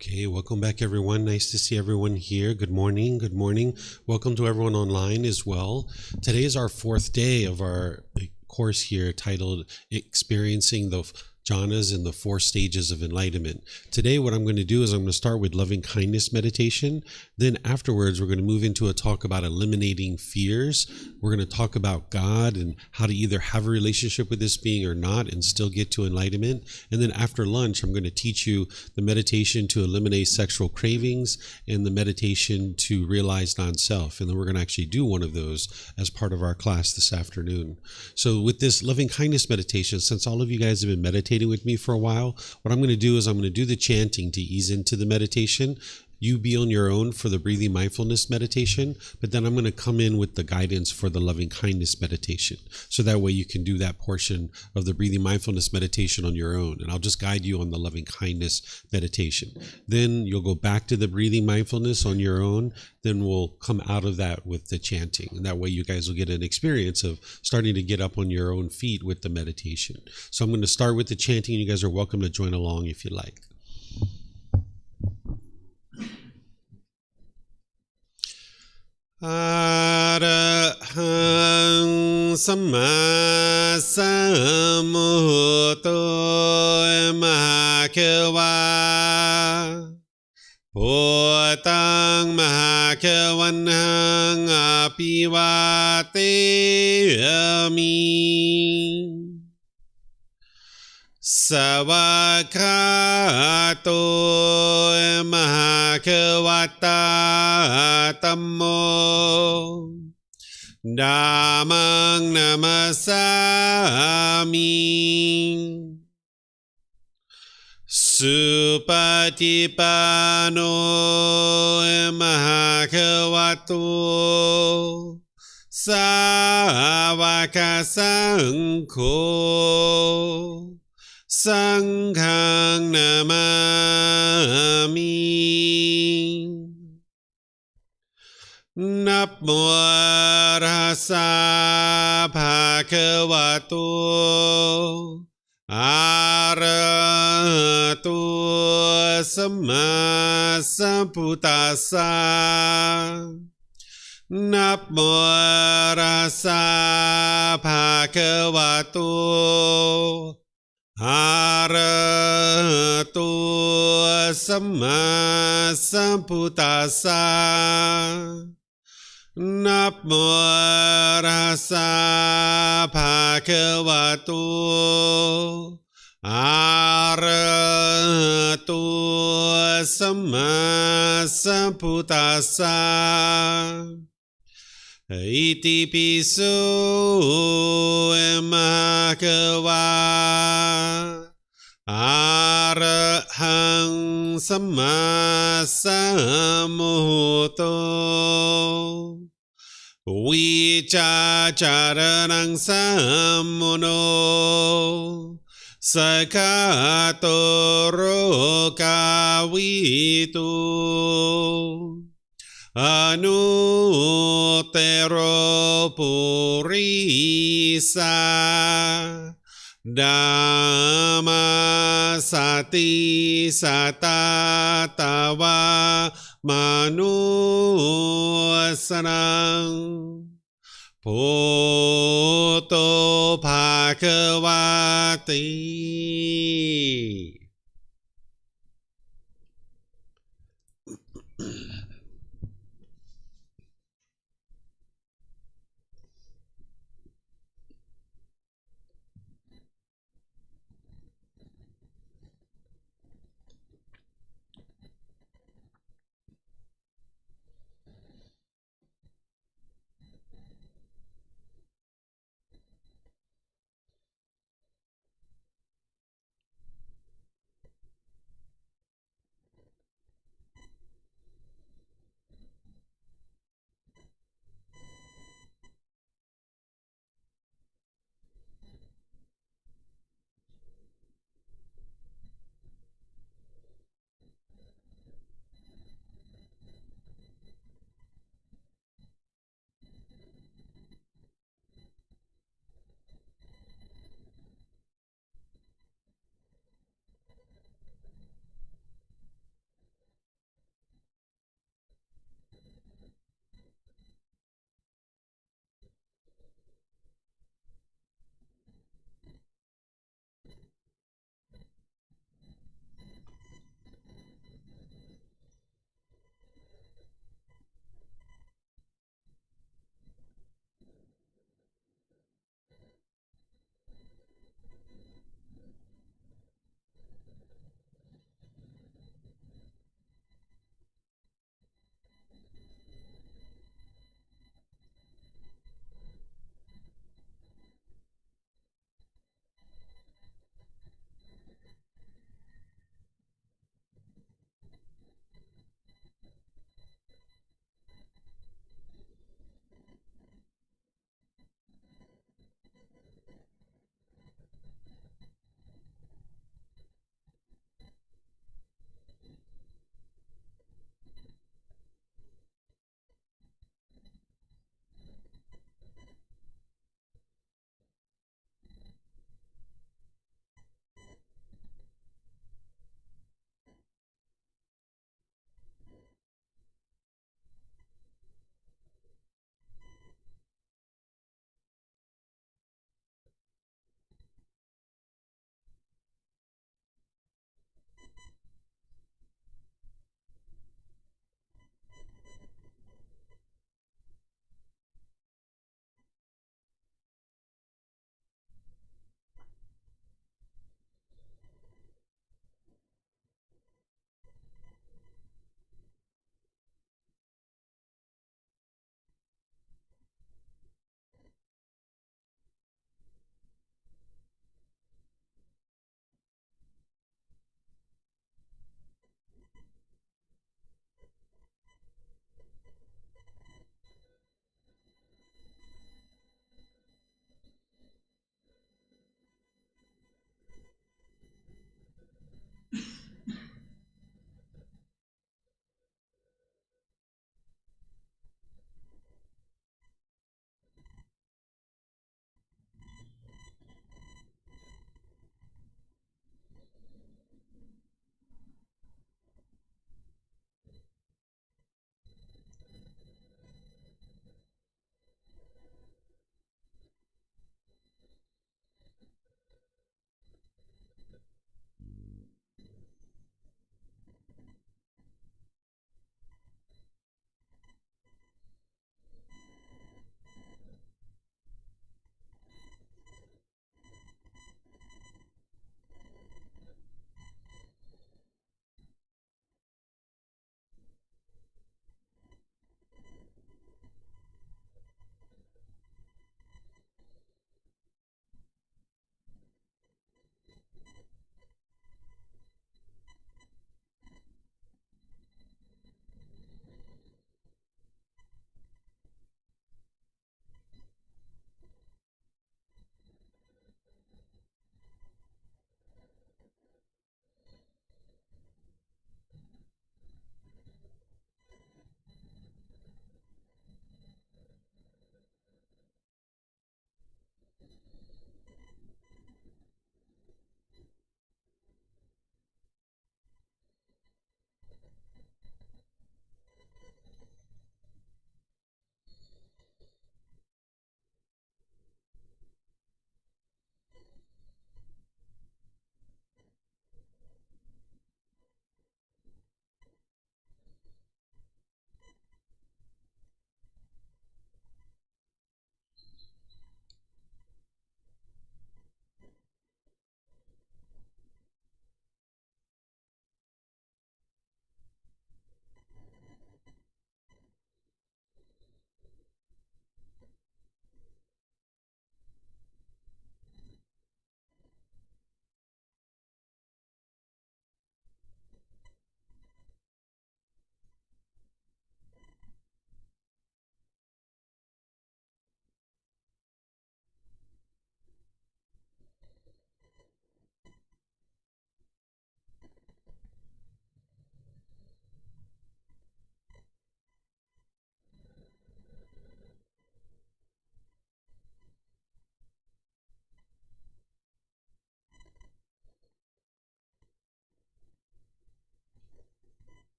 Okay, welcome back everyone. Nice to see everyone here. Good morning. Good morning. Welcome to everyone online as well. Today is our fourth day of our course here titled Experiencing the Jhanas and the Four Stages of Enlightenment. Today what I'm going to do is I'm going to start with loving kindness meditation. Then afterwards we're going to move into a talk about eliminating fears. We're going to talk about God and how to either have a relationship with this being or not and still get to enlightenment. And then after lunch I'm going to teach you the meditation to eliminate sexual cravings and the meditation to realize non-self. And then we're going to actually do one of those as part of our class this afternoon. So with this loving kindness meditation, since all of you guys have been meditating with me for a while, what I'm going to do is I'm going to do the chanting to ease into the meditation. You be on your own for the breathing mindfulness meditation, but then I'm going to come in with the guidance for the loving kindness meditation. So that way you can do that portion of the breathing mindfulness meditation on your own. And I'll just guide you on the loving kindness meditation. Then you'll go back to the breathing mindfulness on your own. Then we'll come out of that with the chanting. And that way you guys will get an experience of starting to get up on your own feet with the meditation. So I'm going to start with the chanting. You guys are welcome to join along if you like. Arahang Samma Sambuddho Mahakeva Bhutang Mahakavanhang Apivateyami Savakato Mahakavata Tammo Dhammang Namasami Supatipano Mahakavato Savaka Sangho Sanghang Namami Namo Rasa Bhagavato Arahato Samma Sambuddhassa Namo Rasa Bhagavato Arahato Samma Sambuddhassa Namo Rasa Bhagavato Arahato Samma Sambuddhassa Iti piso Mahakava Arahang Samma Sambuddho Vicacaranang Sammuno Sakato Rokavitu Anuttero Purisa Dhamma Sati Satatawa Manusanang Bhutto Bhagavati.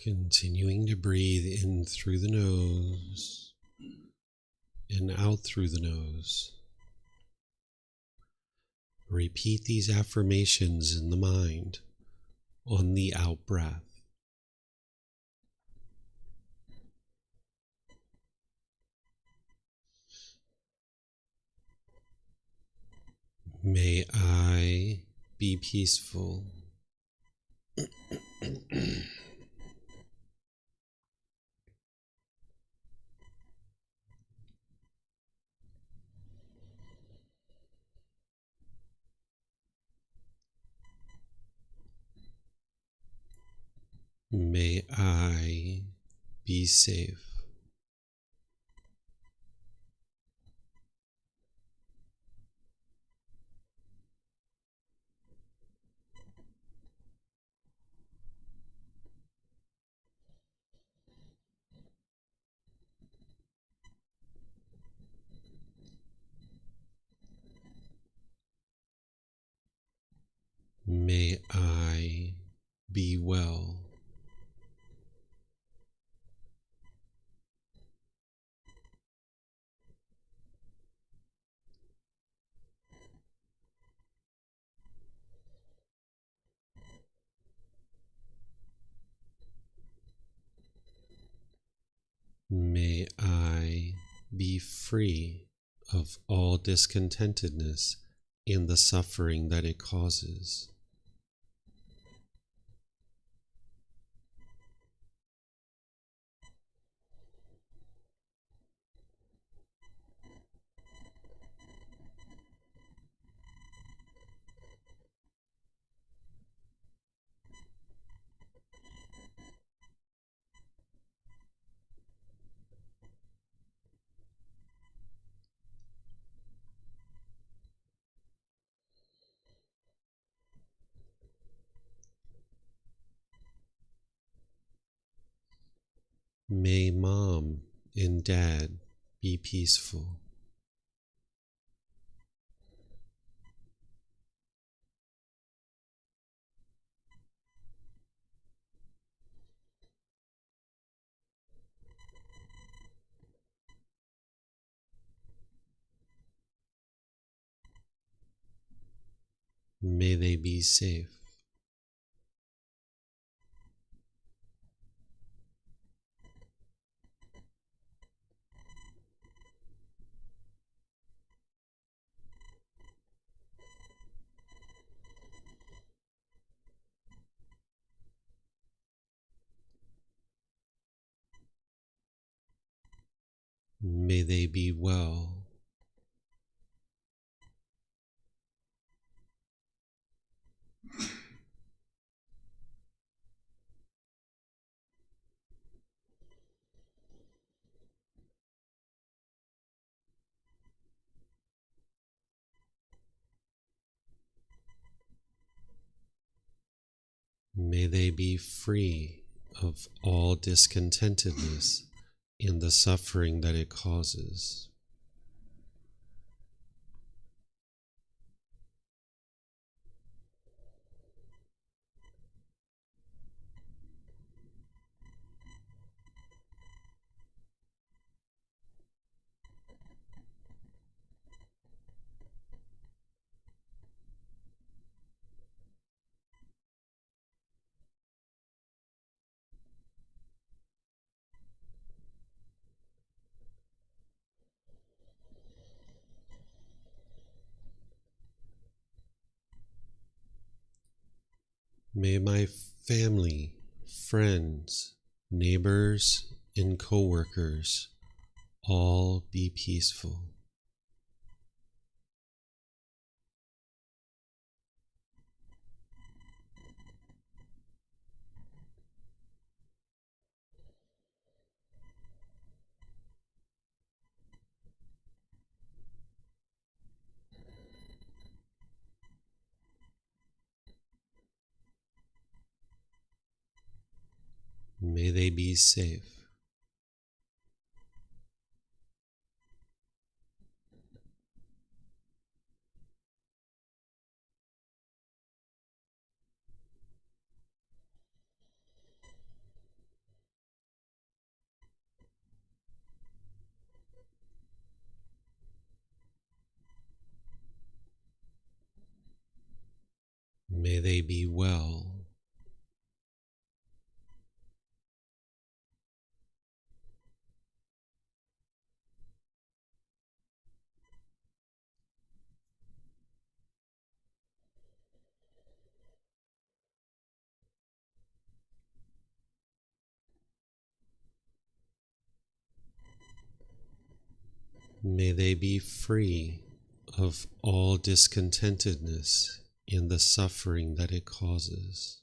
Continuing to breathe in through the nose and out through the nose. Repeat these affirmations in the mind on the out breath. May I be peaceful. May I be safe. May I be well. May I be free of all discontentedness and the suffering that it causes. May Mom and Dad be peaceful. May they be safe. May they be well. May they be free of all discontentedness and the suffering that it causes. May my family, friends, neighbors, and co-workers all be peaceful. May they be safe. May they be well. May they be free of all discontentedness in the suffering that it causes.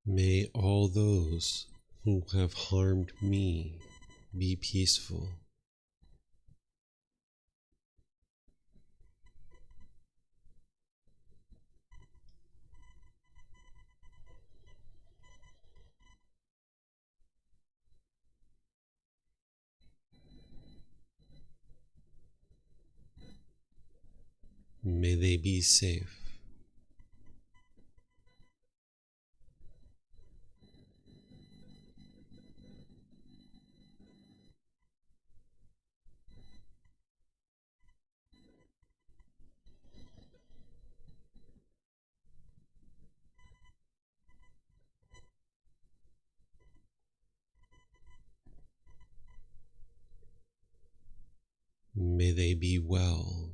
May all those who have harmed me be peaceful. May they be safe. May they be well.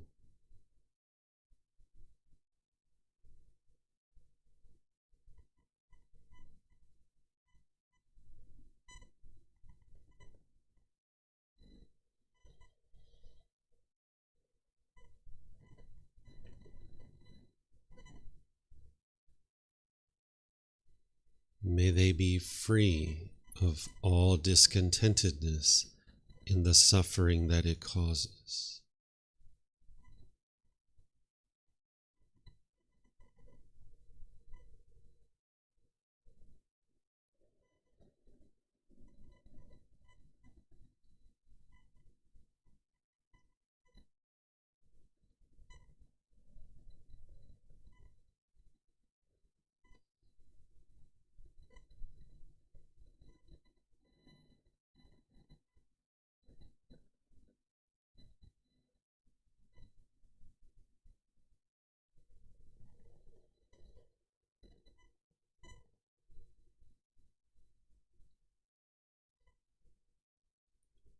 May they be free of all discontentedness in the suffering that it causes.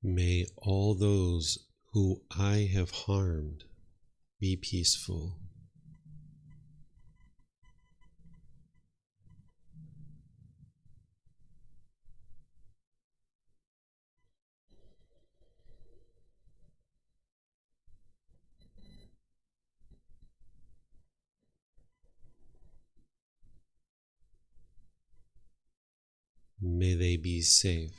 May all those who I have harmed be peaceful. May they be safe.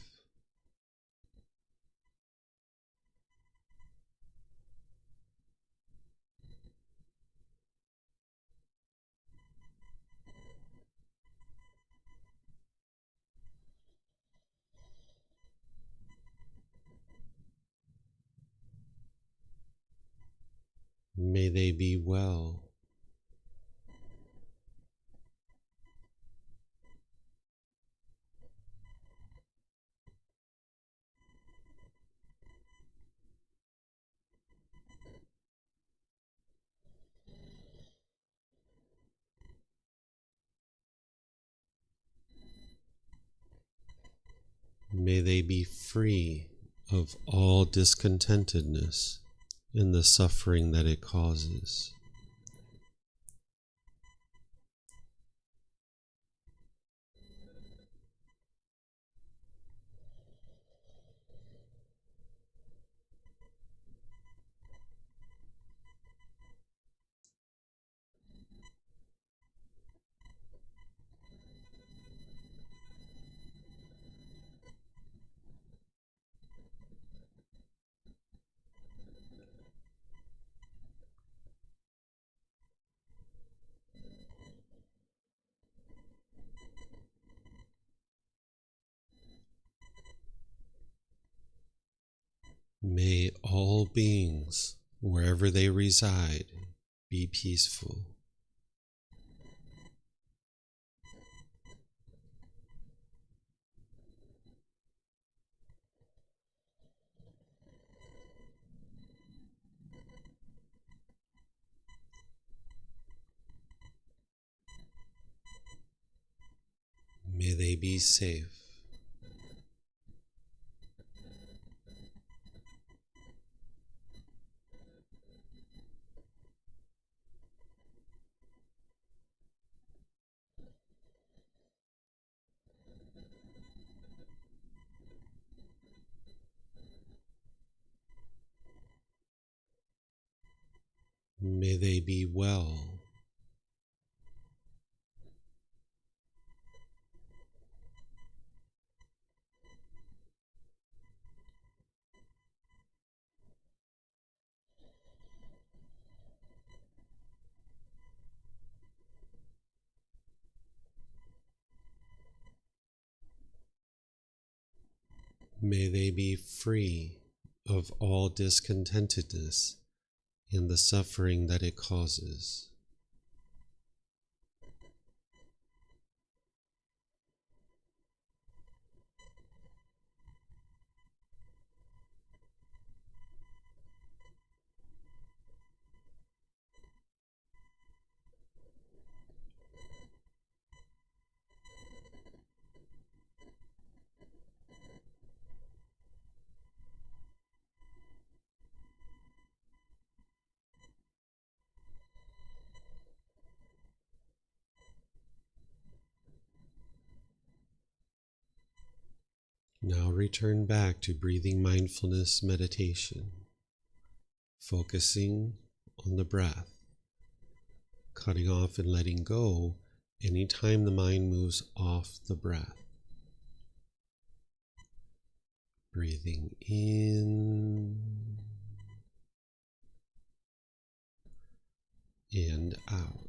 May they be well. May they be free of all discontentedness in the suffering that it causes. May all beings, wherever they reside, be peaceful. May they be safe. May they be well. May they be free of all discontentedness and the suffering that it causes. Now return back to breathing mindfulness meditation, focusing on the breath, cutting off and letting go anytime the mind moves off the breath. Breathing in and out.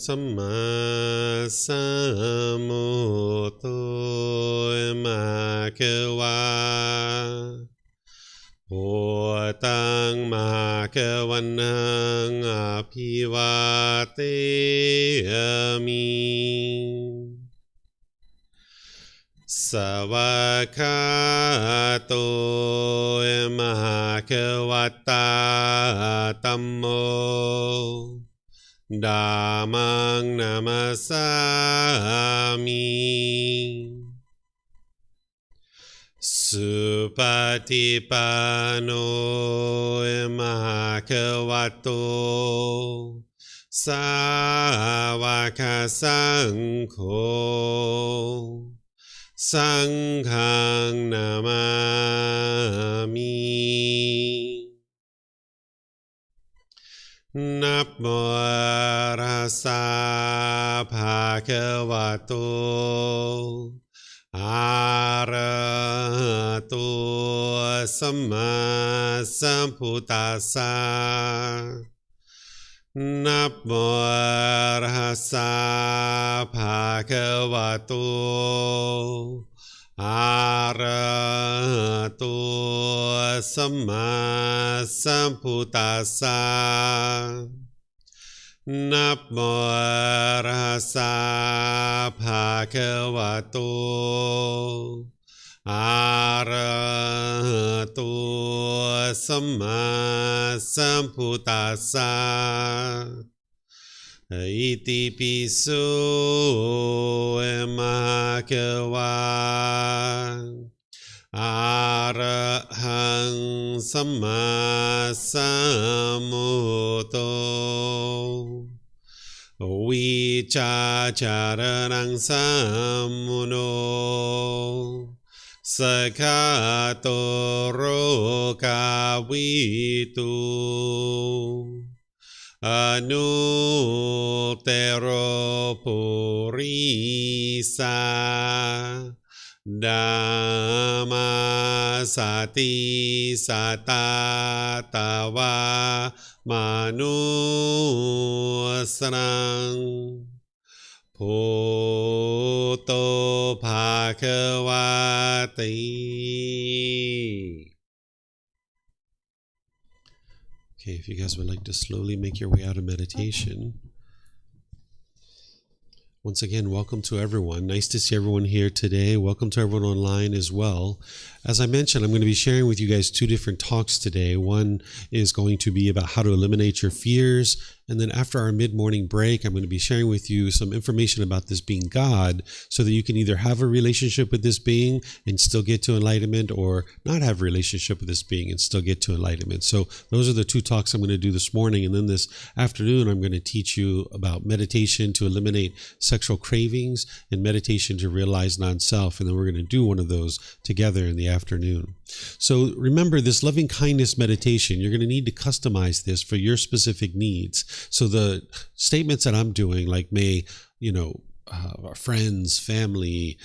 สัมมาสัมพุทโธมาเควาโพตังมาเกวันนังอภิวาเตมิสวากขาโตมหาเควตาธัมโมธัมมังนามัสสามิสุปฏิปันโนมหาเควโตสาวกสังโฆสังฆังนามามินะโมตัสสะภะคะวะโตอะระหะโตสัมมาสัมพุทธัสสะนะโมตัสสะภะคะวะโตอะระหะโตสัมมาสัมพุทธัสสะนะโมตัสสะภะคะวะโตอะระหะโตสัมมาสัมพุทธัสสะอิติปิโสมะเควาอะระหังสัมมาสัมพุทโธวิชาจารณังสัมมุโนสกขาโตโรกาวิตุอนุเตโรปุริสาดัมมาสติสัตตาตาวามนุสนังพุทโธภะคะวะติ Okay, if you guys would like to slowly make your way out of meditation. Once again, welcome to everyone. Nice to see everyone here today. Welcome to everyone online as well. As I mentioned, I'm going to be sharing with you guys two different talks today. One is going to be about how to eliminate your fears. And then after our mid-morning break, I'm going to be sharing with you some information about this being God so that you can either have a relationship with this being and still get to enlightenment, or not have a relationship with this being and still get to enlightenment. So those are the two talks I'm going to do this morning. And then this afternoon, I'm going to teach you about meditation to eliminate sexual cravings and meditation to realize non-self. And then we're going to do one of those together in the afternoon. So remember, this loving kindness meditation, you're going to need to customize this for your specific needs. So the statements that I'm doing, like may, our friends, family,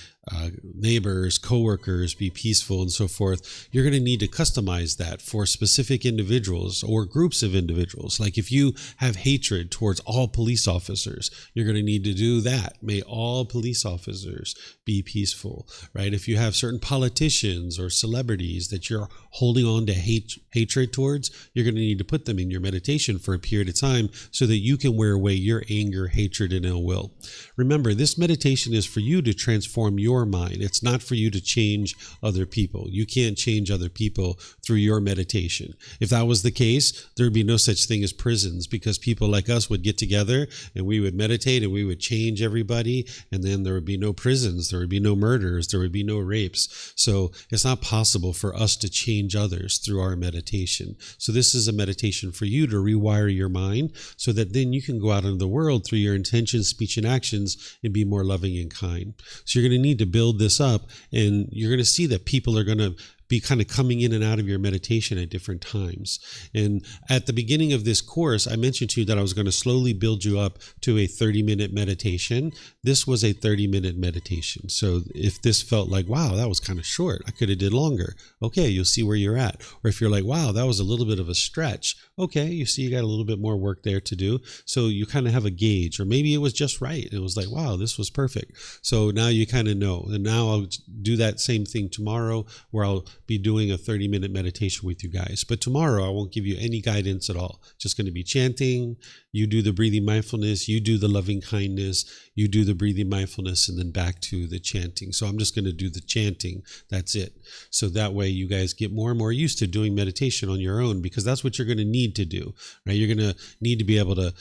neighbors, coworkers be peaceful and so forth, you're going to need to customize that for specific individuals or groups of individuals. Like if you have hatred towards all police officers, you're going to need to do that. May all police officers be peaceful, right? If you have certain politicians or celebrities that you're holding on to hatred towards, you're going to need to put them in your meditation for a period of time so that you can wear away your anger, hatred, and ill will. Remember, this meditation is for you to transform your mind. It's not for you to change other people. You can't change other people through your meditation. If that was the case, there would be no such thing as prisons, because people like us would get together and we would meditate and we would change everybody, and then there would be no prisons, there would be no murders, there would be no rapes. So it's not possible for us to change others through our meditation. So this is a meditation for you to rewire your mind so that then you can go out into the world through your intentions, speech, and actions and be more loving and kind. So you're going to need to build this up, and you're going to see that people are going to be kind of coming in and out of your meditation at different times. And at the beginning of this course, I mentioned to you that I was going to slowly build you up to a 30-minute meditation. This was a 30-minute meditation. So if this felt like, wow, that was kind of short, I could have did longer. Okay, you'll see where you're at. Or if you're like, wow, that was a little bit of a stretch. Okay, you see you got a little bit more work there to do. So you kind of have a gauge, or maybe it was just right. It was like, wow, this was perfect. So now you kind of know. And now I'll do that same thing tomorrow, where I'll be doing a 30-minute meditation with you guys. But tomorrow I won't give you any guidance at all. Just going to be chanting. You do the breathing mindfulness, you do the loving kindness, you do the breathing mindfulness, and then back to the chanting. So I'm just going to do the chanting. That's it. So that way you guys get more and more used to doing meditation on your own, because that's what you're going to need to do, right? You're going to need to be able to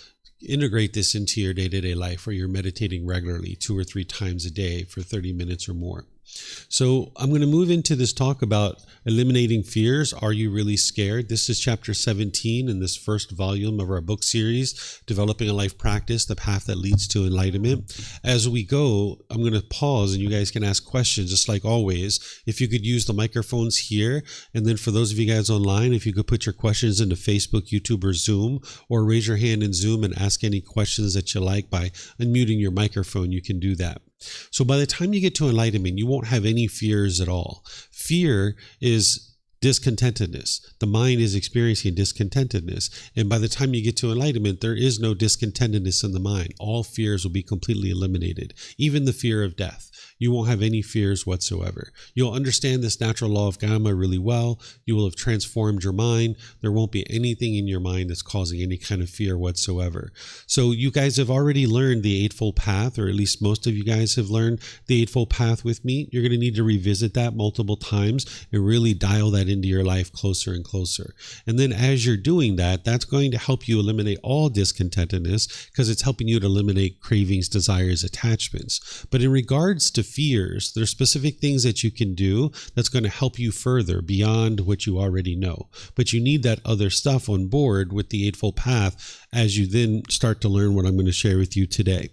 integrate this into your day-to-day life, where you're meditating regularly 2 or 3 times a day for 30 minutes or more. So I'm going to move into this talk about eliminating fears. Are you really scared? This is chapter 17 in this first volume of our book series, Developing a Life Practice, The Path That Leads to Enlightenment. As we go, I'm going to pause and you guys can ask questions just like always. If you could use the microphones here, and then for those of you guys online, if you could put your questions into Facebook, YouTube, or Zoom, or raise your hand in Zoom and ask any questions that you like by unmuting your microphone, you can do that. So by the time you get to enlightenment, you won't have any fears at all. Fear is discontentedness. The mind is experiencing discontentedness. And by the time you get to enlightenment, there is no discontentedness in the mind. All fears will be completely eliminated, even the fear of death. You won't have any fears whatsoever. You'll understand this natural law of karma really well. You will have transformed your mind. There won't be anything in your mind that's causing any kind of fear whatsoever. So you guys have already learned the Eightfold Path, or at least most of you guys have learned the Eightfold Path with me. You're going to need to revisit that multiple times and really dial that into your life closer and closer. And then as you're doing that, that's going to help you eliminate all discontentedness, because it's helping you to eliminate cravings, desires, attachments. But in regards to fears, there's specific things that you can do that's going to help you further beyond what you already know. But you need that other stuff on board with the Eightfold Path as you then start to learn what I'm going to share with you today.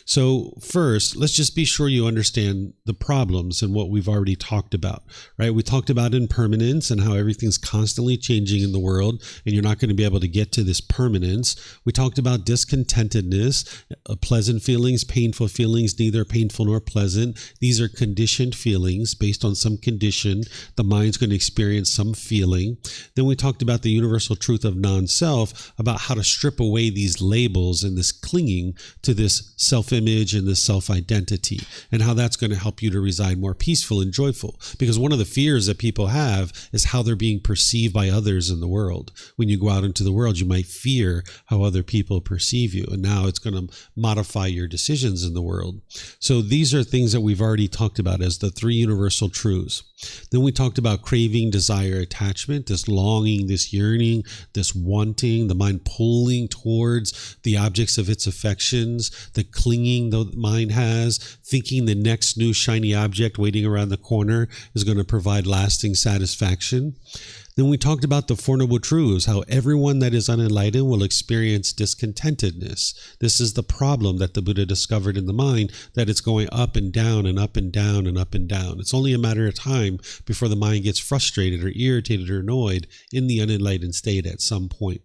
So first, let's just be sure you understand the problems and what we've already talked about, right? We talked about impermanence and how everything's constantly changing in the world, and you're not going to be able to get to this permanence. We talked about discontentedness, pleasant feelings, painful feelings, neither painful nor pleasant. These are conditioned feelings based on some condition. The mind's going to experience some feeling. Then we talked about the universal truth of non-self, about how to strip away these labels and this clinging to this self-image and the self-identity, and how that's going to help you to reside more peaceful and joyful. Because one of the fears that people have is how they're being perceived by others in the world. When you go out into the world, you might fear how other people perceive you, and now it's going to modify your decisions in the world. So these are things that we've already talked about as the 3 universal truths. Then we talked about craving, desire, attachment, this longing, this yearning, this wanting, the mind pulling towards the objects of its affections, the clinging the mind has, thinking the next new shiny object waiting around the corner is going to provide lasting satisfaction. Then we talked about the Four Noble Truths, how everyone that is unenlightened will experience discontentedness. This is the problem that the Buddha discovered in the mind, that it's going up and down and up and down and up and down. It's only a matter of time before the mind gets frustrated or irritated or annoyed in the unenlightened state at some point.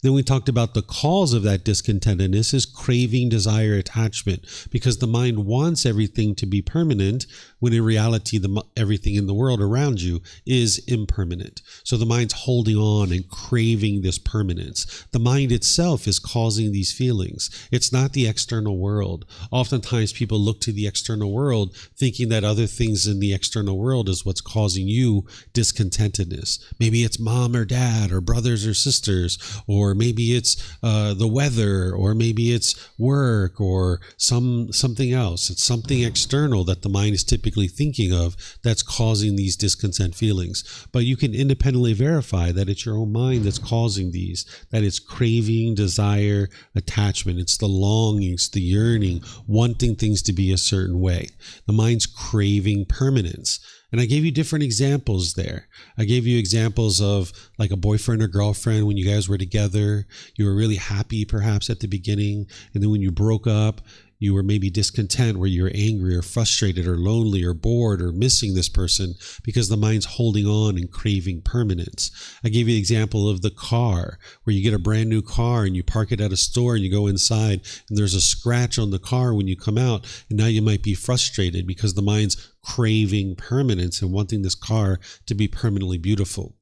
Then we talked about the cause of that discontentedness is craving, desire, attachment, because the mind wants everything to be permanent, when in reality, everything in the world around you is impermanent. So the mind's holding on and craving this permanence. The mind itself is causing these feelings. It's not the external world. Oftentimes people look to the external world thinking that other things in the external world is what's causing you discontentedness. Maybe it's mom or dad or brothers or sisters, or maybe it's the weather, or maybe it's work, or something else. It's something external that the mind is typically thinking of that's causing these discontent feelings. But you can independently verify that it's your own mind that's causing these, that it's craving, desire, attachment. It's the longings, the yearning, wanting things to be a certain way. The mind's craving permanence. And I gave you different examples there. I gave you examples of like a boyfriend or girlfriend when you guys were together. You were really happy perhaps at the beginning. And then when you broke up, you were maybe discontent, where you were angry or frustrated or lonely or bored or missing this person, because the mind's holding on and craving permanence. I gave you the example of the car, where you get a brand new car and you park it at a store and you go inside and there's a scratch on the car when you come out, and now you might be frustrated because the mind's craving permanence and wanting this car to be permanently beautiful.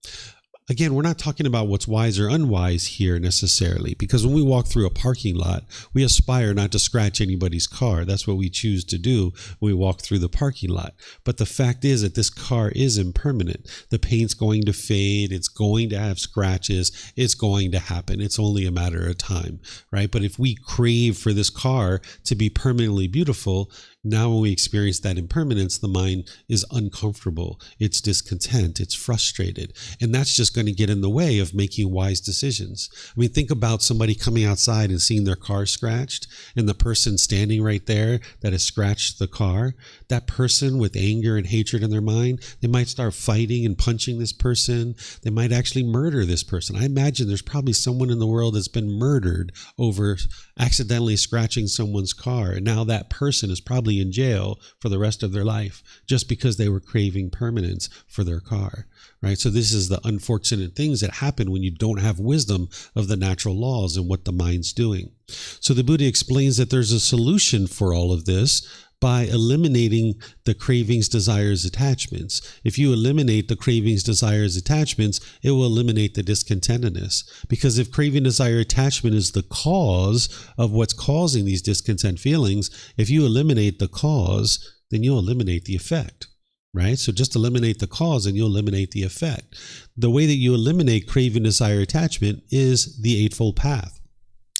Again, we're not talking about what's wise or unwise here necessarily, because when we walk through a parking lot, we aspire not to scratch anybody's car. That's what we choose to do when we walk through the parking lot. But the fact is that this car is impermanent. The paint's going to fade. It's going to have scratches. It's going to happen. It's only a matter of time, right? But if we crave for this car to be permanently beautiful, now when we experience that impermanence, the mind is uncomfortable, it's discontent, it's frustrated, and that's just going to get in the way of making wise decisions. I mean, think about somebody coming outside and seeing their car scratched, and the person standing right there that has scratched the car. That person with anger and hatred in their mind, they might start fighting and punching this person. They might actually murder this person. I imagine there's probably someone in the world that's been murdered over accidentally scratching someone's car, and now that person is probably in jail for the rest of their life just because they were craving permanence for their car, right? So this is the unfortunate things that happen when you don't have wisdom of the natural laws and what the mind's doing. So the Buddha explains that there's a solution for all of this by eliminating the cravings, desires, attachments. If you eliminate the cravings, desires, attachments, it will eliminate the discontentedness. Because if craving, desire, attachment is the cause of what's causing these discontent feelings, if you eliminate the cause, then you'll eliminate the effect, right? So just eliminate the cause and you'll eliminate the effect. The way that you eliminate craving, desire, attachment is the Eightfold Path.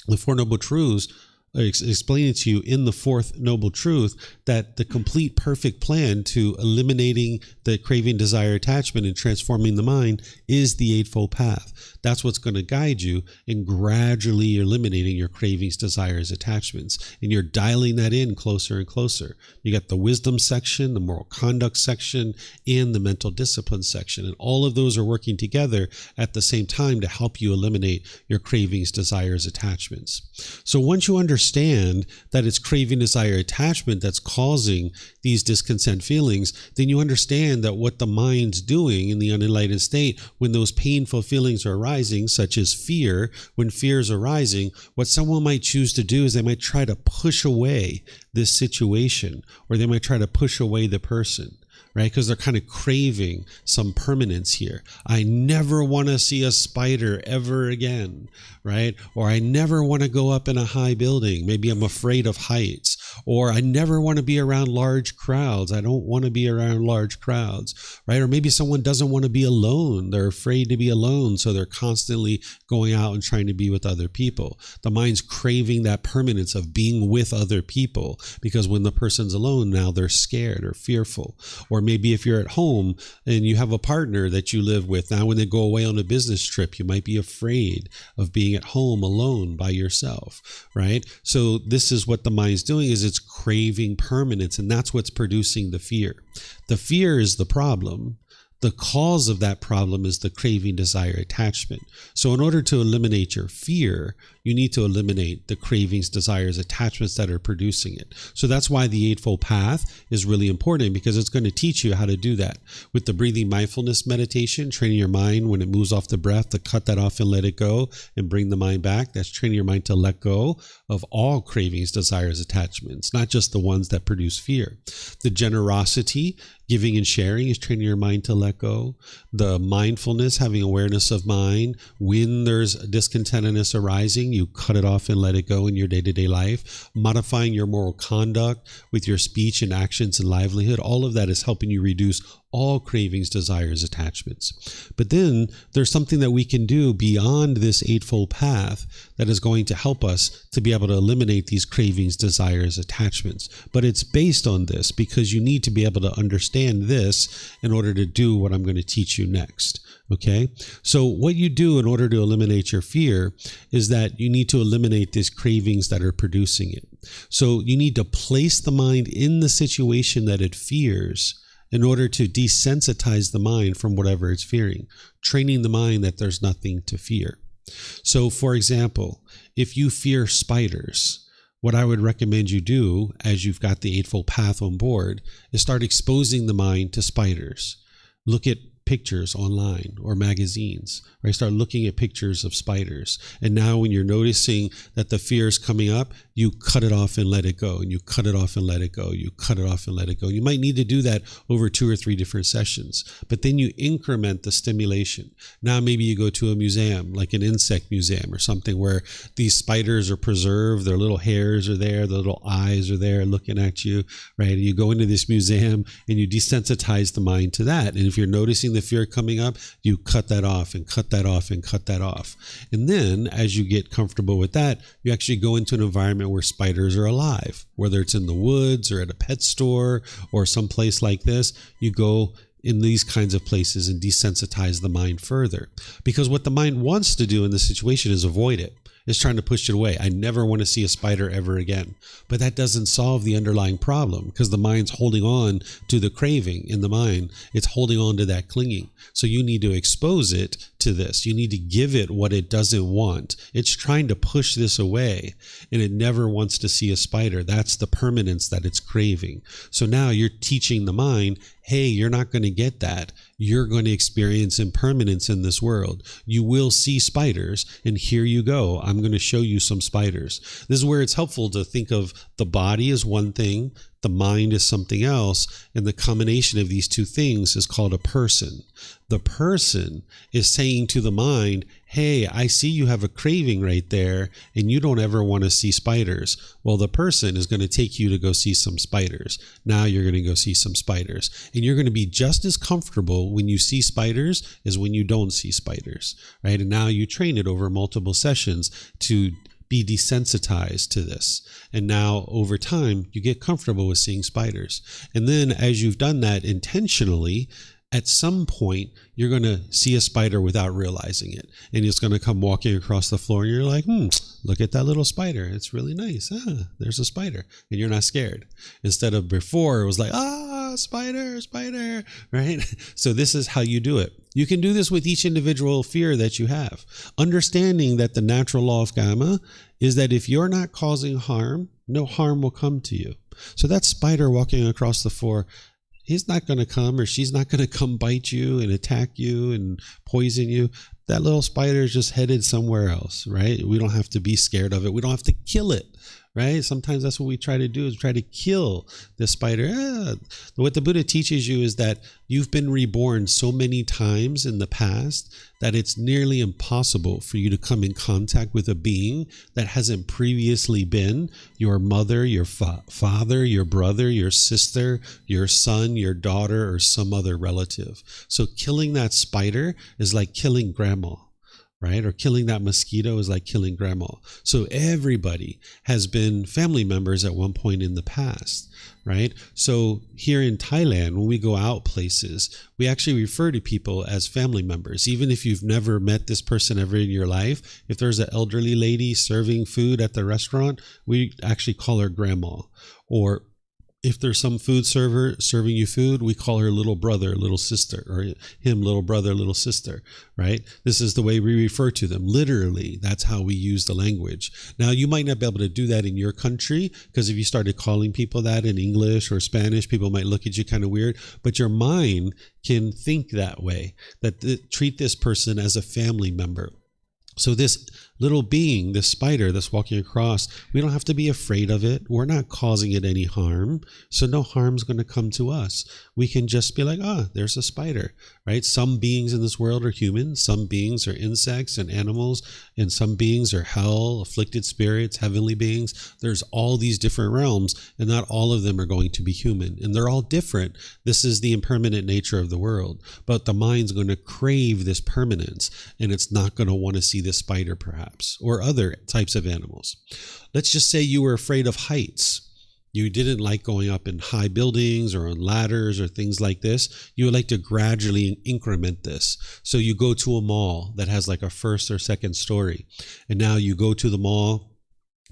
The Four Noble Truths explaining to you in the Fourth Noble Truth that the complete perfect plan to eliminating the craving, desire, attachment and transforming the mind is the Eightfold Path. That's what's going to guide you in gradually eliminating your cravings, desires, attachments. And you're dialing that in closer and closer. You got the wisdom section, the moral conduct section, and the mental discipline section. And all of those are working together at the same time to help you eliminate your cravings, desires, attachments. So once you understand that it's craving, desire, attachment that's causing these discontent feelings, then you understand that what the mind's doing in the unenlightened state, when those painful feelings are arising, such as fear, when fear is arising, what someone might choose to do is they might try to push away this situation, or they might try to push away the person, right? Because they're kind of craving some permanence here. I never want to see a spider ever again, right? Or I never want to go up in a high building. Maybe I'm afraid of heights. Or I never want to be around large crowds. I don't want to be around large crowds, right? Or maybe someone doesn't want to be alone. They're afraid to be alone, so they're constantly going out and trying to be with other people. The mind's craving that permanence of being with other people, because when the person's alone, now they're scared or fearful. Or maybe if you're at home and you have a partner that you live with, now when they go away on a business trip, you might be afraid of being at home alone by yourself, right? So this is what the mind's doing, is it's craving permanence, and that's what's producing the fear. The fear is the problem. The cause of that problem is the craving, desire, attachment. So in order to eliminate your fear, you need to eliminate the cravings, desires, attachments that are producing it. So that's why the Eightfold Path is really important, because it's going to teach you how to do that. With the breathing mindfulness meditation, training your mind when it moves off the breath to cut that off and let it go and bring the mind back. That's training your mind to let go of all cravings, desires, attachments, not just the ones that produce fear. The generosity, giving and sharing, is training your mind to let go. The mindfulness, having awareness of mind, when there's discontentedness arising, you cut it off and let it go in your day-to-day life. Modifying your moral conduct with your speech and actions and livelihood, all of that is helping you reduce all cravings, desires, attachments. But then there's something that we can do beyond this Eightfold Path that is going to help us to be able to eliminate these cravings, desires, attachments. But it's based on this, because you need to be able to understand this in order to do what I'm going to teach you next. Okay, so what you do in order to eliminate your fear is that you need to eliminate these cravings that are producing it. So you need to place the mind in the situation that it fears in order to desensitize the mind from whatever it's fearing, training the mind that there's nothing to fear. So, for example, if you fear spiders, what I would recommend you do as you've got the Eightfold Path on board is start exposing the mind to spiders. Look at pictures online or magazines, right? Start looking at pictures of spiders. And now when you're noticing that the fear is coming up, you cut it off and let it go. And you cut it off and let it go. You cut it off and let it go. You might need to do that over 2 or 3 different sessions, but then you increment the stimulation. Now maybe you go to a museum, like an insect museum or something, where these spiders are preserved, their little hairs are there, the little eyes are there looking at you, right? And you go into this museum and you desensitize the mind to that. And if you're noticing the fear coming up, you cut that off and cut that off and cut that off. And then as you get comfortable with that, you actually go into an environment where spiders are alive, whether it's in the woods or at a pet store or someplace like this. You go in these kinds of places and desensitize the mind further, because what the mind wants to do in this situation is avoid it. It's trying to push it away. I never want to see a spider ever again. But that doesn't solve the underlying problem, because the mind's holding on to the craving in the mind. It's holding on to that clinging. So you need to expose it to this. You need to give it what it doesn't want. It's trying to push this away, and it never wants to see a spider. That's the permanence that it's craving. So now you're teaching the mind, hey, you're not going to get that. You're going to experience impermanence in this world. You will see spiders, and here you go. I'm going to show you some spiders. This is where it's helpful to think of the body as one thing, the mind is something else, and the combination of these two things is called a person. The person is saying to the mind, hey, I see you have a craving right there, and you don't ever want to see spiders. Well, the person is going to take you to go see some spiders. Now you're going to go see some spiders, and you're going to be just as comfortable when you see spiders as when you don't see spiders, right? And now you train it over multiple sessions to be desensitized to this. And now over time, you get comfortable with seeing spiders. And then as you've done that intentionally, at some point, you're going to see a spider without realizing it. And it's going to come walking across the floor, and you're like, look at that little spider. It's really nice. There's a spider. And you're not scared. Instead of before, it was like, spider, spider, right? So this is how you do it. You can do this with each individual fear that you have. Understanding that the natural law of karma is that if you're not causing harm, no harm will come to you. So that spider walking across the floor, he's not going to come, or she's not going to come bite you and attack you and poison you. That little spider is just headed somewhere else, right? We don't have to be scared of it. We don't have to kill it, right? Sometimes that's what we try to do, is try to kill the spider. What the Buddha teaches you is that you've been reborn so many times in the past that it's nearly impossible for you to come in contact with a being that hasn't previously been your mother, your father, your brother, your sister, your son, your daughter, or some other relative. So killing that spider is like killing grandma, right? Or killing that mosquito is like killing grandma. So everybody has been family members at one point in the past, right? So here in Thailand, when we go out places, we actually refer to people as family members. Even if you've never met this person ever in your life, if there's an elderly lady serving food at the restaurant, we actually call her grandma. Or if there's some food server serving you food, we call her little brother, little sister, or him little brother, little sister, right? This is the way we refer to them. Literally, that's how we use the language. Now, you might not be able to do that in your country, because if you started calling people that in English or Spanish, people might look at you kind of weird, but your mind can think that way, that treat this person as a family member. So this little being, this spider that's walking across, we don't have to be afraid of it. We're not causing it any harm. So no harm's going to come to us. We can just be like, there's a spider, right? Some beings in this world are humans. Some beings are insects and animals. And some beings are hell, afflicted spirits, heavenly beings. There's all these different realms, and not all of them are going to be human. And they're all different. This is the impermanent nature of the world. But the mind's going to crave this permanence, and it's not going to want to see this spider, perhaps, or other types of animals. Let's just say you were afraid of heights. You didn't like going up in high buildings or on ladders or things like this. You would like to gradually increment this. So you go to a mall that has like a first or second story. And now you go to the mall.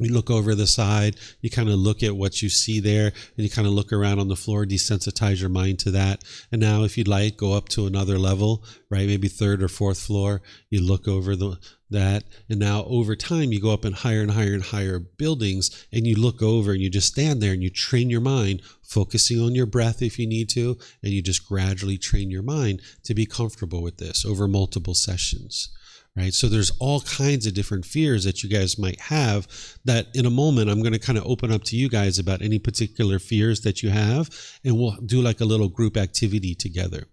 You look over the side, you kind of look at what you see there, and you kind of look around on the floor, desensitize your mind to that. And now if you'd like, go up to another level, right? Maybe third or fourth floor. You look over the that. And now over time, you go up in higher and higher and higher buildings, and you look over and you just stand there and you train your mind, focusing on your breath if you need to, and you just gradually train your mind to be comfortable with this over multiple sessions. Right? So there's all kinds of different fears that you guys might have that in a moment, I'm going to kind of open up to you guys about any particular fears that you have, and we'll do like a little group activity together.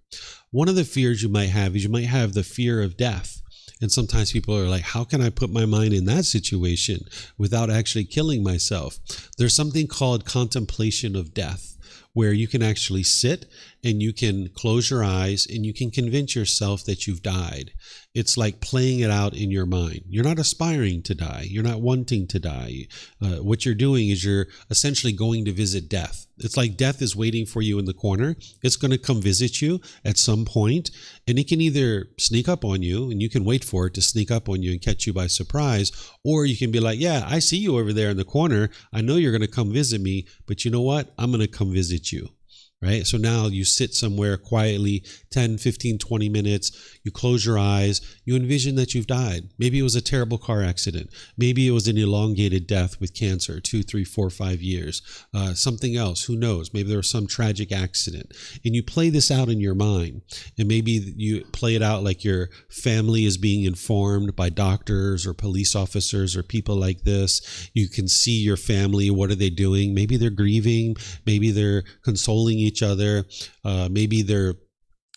One of the fears you might have is you might have the fear of death. And sometimes people are like, how can I put my mind in that situation without actually killing myself? There's something called contemplation of death, where you can actually sit and you can close your eyes and you can convince yourself that you've died. It's like playing it out in your mind. You're not aspiring to die. You're not wanting to die. What you're doing is you're essentially going to visit death. It's like death is waiting for you in the corner. It's going to come visit you at some point, and it can either sneak up on you, and you can wait for it to sneak up on you and catch you by surprise, or you can be like, yeah, I see you over there in the corner. I know you're going to come visit me, but you know what? I'm going to come visit you. Right? So now you sit somewhere quietly, 10, 15, 20 minutes, you close your eyes, you envision that you've died. Maybe it was a terrible car accident. Maybe it was an elongated death with cancer, 2, 3, 4, 5 years. Something else, who knows? Maybe there was some tragic accident. And you play this out in your mind. And maybe you play it out like your family is being informed by doctors or police officers or people like this. You can see your family. What are they doing? Maybe they're grieving. Maybe they're consoling each other. Maybe they're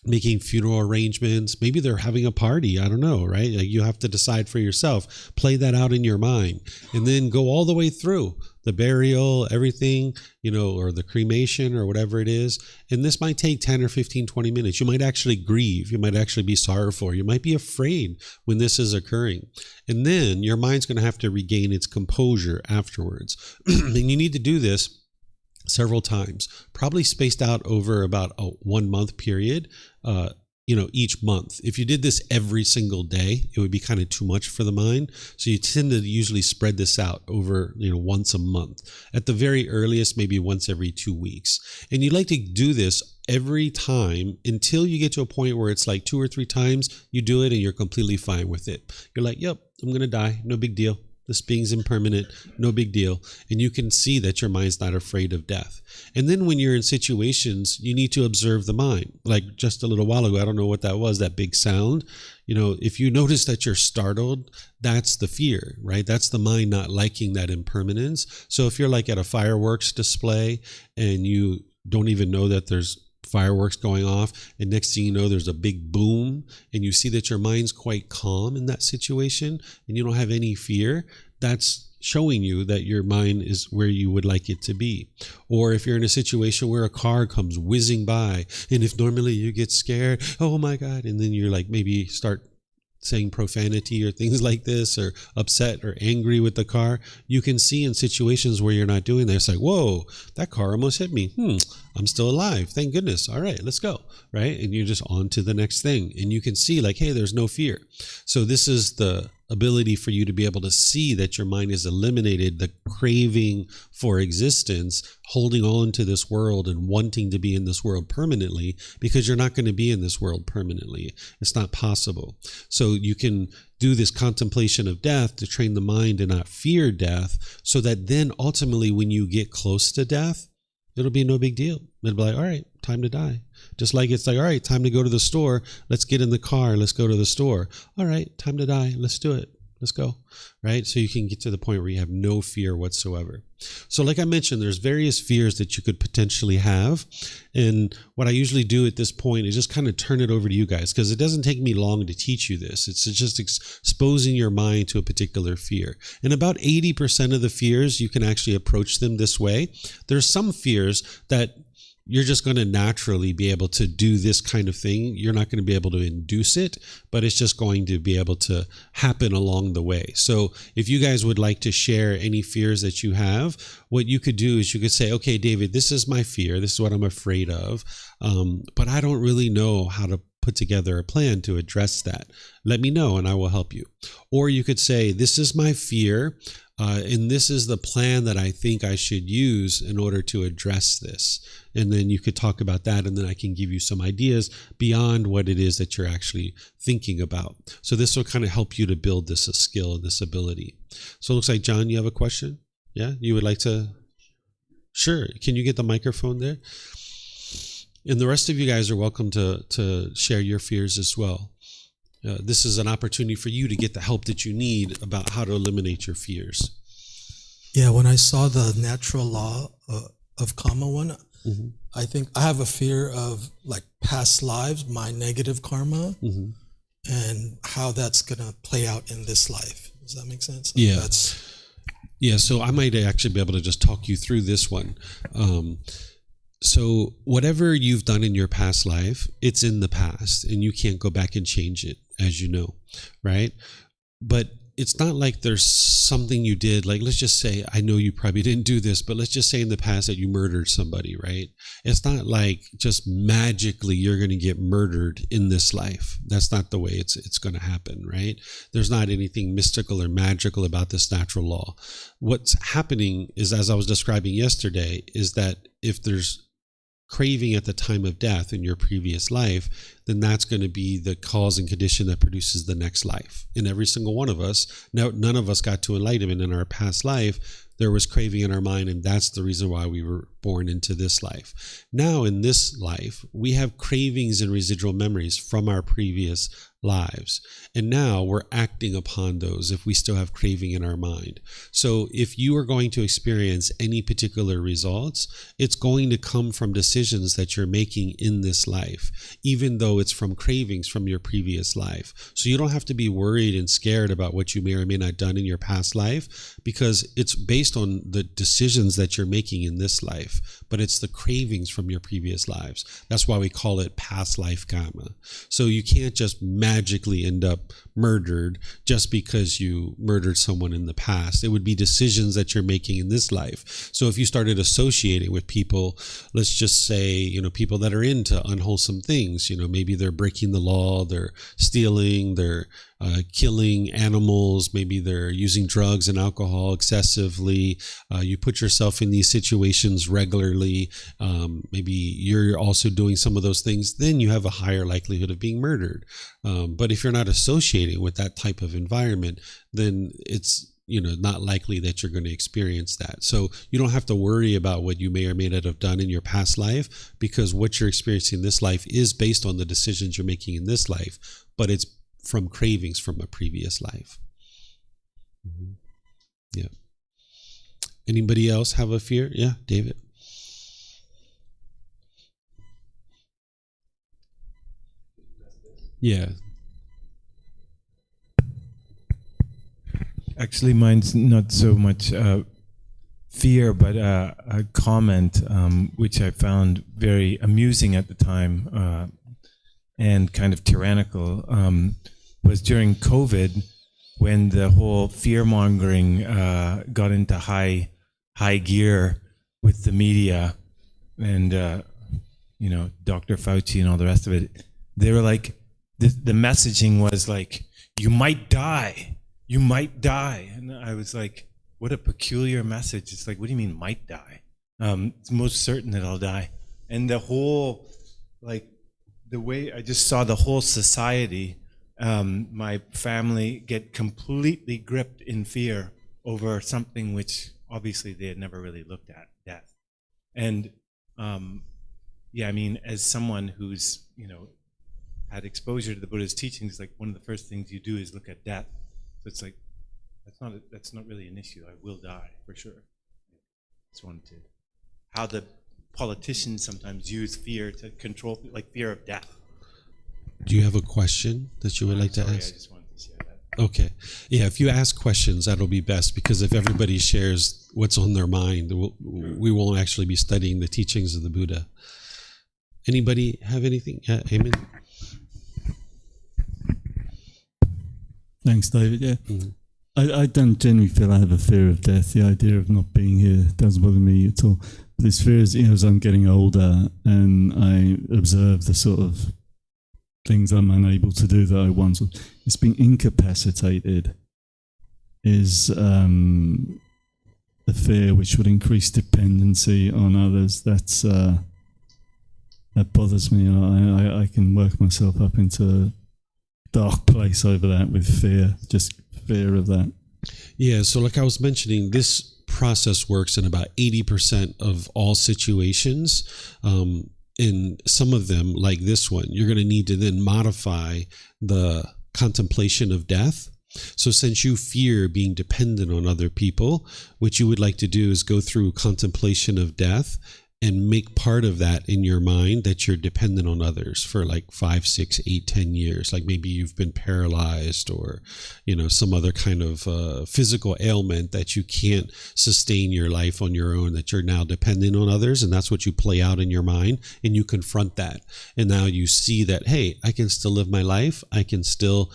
making funeral arrangements. Maybe they're having a party. I don't know, right? Like, you have to decide for yourself. Play that out in your mind, and then go all the way through the burial, everything, or the cremation or whatever it is. And this might take 10 or 15, 20 minutes. You might actually grieve. You might actually be sorrowful. You might be afraid when this is occurring. And then your mind's going to have to regain its composure afterwards. And you need to do this several times, probably spaced out over about a 1 month period, each month. If you did this every single day, it would be kind of too much for the mind. So you tend to usually spread this out over, once a month. At the very earliest, maybe once every 2 weeks. And you'd like to do this every time until you get to a point where it's like 2 or 3 times you do it and you're completely fine with it. You're like, yep, I'm going to die. No big deal. This being's impermanent, no big deal. And you can see that your mind's not afraid of death. And then when you're in situations, you need to observe the mind. Like just a little while ago, I don't know what that was, that big sound. If you notice that you're startled, that's the fear, right? That's the mind not liking that impermanence. So if you're like at a fireworks display and you don't even know that there's fireworks going off, and next thing you know, there's a big boom, and you see that your mind's quite calm in that situation, and you don't have any fear, that's showing you that your mind is where you would like it to be. Or if you're in a situation where a car comes whizzing by, and if normally you get scared, oh my God, and then you're like, maybe start saying profanity or things like this, or upset or angry with the car, you can see in situations where you're not doing that, it's like, whoa, that car almost hit me. I'm still alive. Thank goodness. All right, let's go. Right. And you're just on to the next thing. And you can see like, hey, there's no fear. So this is the ability for you to be able to see that your mind has eliminated the craving for existence, holding on to this world and wanting to be in this world permanently, because you're not going to be in this world permanently. It's not possible. So you can do this contemplation of death to train the mind to not fear death, so that then ultimately when you get close to death, it'll be no big deal. It'll be like, all right, time to die. Just like it's like, all right, time to go to the store. Let's get in the car. Let's go to the store. All right, time to die. Let's do it. Let's go. Right? So you can get to the point where you have no fear whatsoever. So like I mentioned, there's various fears that you could potentially have. And what I usually do at this point is just kind of turn it over to you guys, because it doesn't take me long to teach you this. It's just exposing your mind to a particular fear. And about 80% of the fears, you can actually approach them this way. There's some fears that you're just going to naturally be able to do this kind of thing. You're not going to be able to induce it, but it's just going to be able to happen along the way. So if you guys would like to share any fears that you have, what you could do is you could say, okay, David, this is my fear. This is what I'm afraid of. But I don't really know how to put together a plan to address that. Let me know and I will help you. Or you could say, this is my fear. and this is the plan that I think I should use in order to address this. And then you could talk about that, and then I can give you some ideas beyond what it is that you're actually thinking about. So this will kind of help you to build this skill and this ability. So it looks like, John, you have a question? Yeah, you would like to? Sure. Can you get the microphone there? And the rest of you guys are welcome to share your fears as well. This is an opportunity for you to get the help that you need about how to eliminate your fears. Yeah, when I saw the natural law of karma one, I think I have a fear of like past lives, my negative karma, and how that's going to play out in this life. Does that make sense? Yeah, so I might actually be able to just talk you through this one. So whatever you've done in your past life, it's in the past, and you can't go back and change it, as you know, right? But it's not like there's something you did, like let's just say, I know you probably didn't do this, but let's just say in the past that you murdered somebody, right? It's not like just magically you're going to get murdered in this life. That's not the way it's going to happen, right? There's not anything mystical or magical about this natural law. What's happening is, as I was describing yesterday, is that if there's craving at the time of death in your previous life, then that's going to be the cause and condition that produces the next life. In every single one of us, now none of us got to enlightenment in our past life. There was craving in our mind, and that's the reason why we were born into this life. Now, in this life, we have cravings and residual memories from our previous lives. And now we're acting upon those if we still have craving in our mind. So if you are going to experience any particular results, it's going to come from decisions that you're making in this life, even though it's from cravings from your previous life. So you don't have to be worried and scared about what you may or may not have done in your past life, because it's based on the decisions that you're making in this life, but it's the cravings from your previous lives. That's why we call it past life karma. So you can't just magically end up murdered just because you murdered someone in the past. It would be decisions that you're making in this life. So if you started associating with people, let's just say, people that are into unwholesome things, maybe they're breaking the law, they're stealing, they're killing animals, maybe they're using drugs and alcohol excessively. You put yourself in these situations regularly. Maybe you're also doing some of those things. Then you have a higher likelihood of being murdered. But if you're not associating with that type of environment, then it's not likely that you're going to experience that. So you don't have to worry about what you may or may not have done in your past life, because what you're experiencing in this life is based on the decisions you're making in this life, but it's from cravings from a previous life. Yeah. Anybody else have a fear? Yeah, David. Yeah. Actually, mine's not so much fear, but a comment which I found very amusing at the time and kind of tyrannical, was during COVID, when the whole fear-mongering got into high gear with the media and Dr. Fauci and all the rest of it. They were like, the messaging was like, you might die. You might die. And I was like, what a peculiar message. It's like, what do you mean might die? It's most certain that I'll die. And the whole, the way I just saw the whole society, my family get completely gripped in fear over something which obviously they had never really looked at, death. And as someone who's, had exposure to the Buddha's teachings, like one of the first things you do is look at death. So it's like, that's not really an issue. I will die for sure. Just wanted to, how the politicians sometimes use fear to control, like fear of death. Do you have a question that you would like to ask? I just wanted to share that. Okay. Yeah, if you ask questions, that'll be best, because if everybody shares what's on their mind, we won't actually be studying the teachings of the Buddha. Anybody have anything? Yeah, Amen. Thanks, David. Yeah, I don't generally feel I have a fear of death. The idea of not being here doesn't bother me at all. But this fear is, as I'm getting older and I observe the sort of things I'm unable to do that I once was, it's being incapacitated is a fear which would increase dependency on others. That bothers me. I can work myself up into a dark place over that with fear, just fear of that. Yeah, so like I was mentioning, this process works in about 80% of all situations. In some of them, like this one, you're going to need to then modify the contemplation of death. So since you fear being dependent on other people, what you would like to do is go through contemplation of death and make part of that in your mind that you're dependent on others for like 5, 6, 8, 10 years. Like maybe you've been paralyzed or, some other kind of physical ailment that you can't sustain your life on your own, that you're now dependent on others. And that's what you play out in your mind, and you confront that. And now you see that, hey, I can still live my life. I can still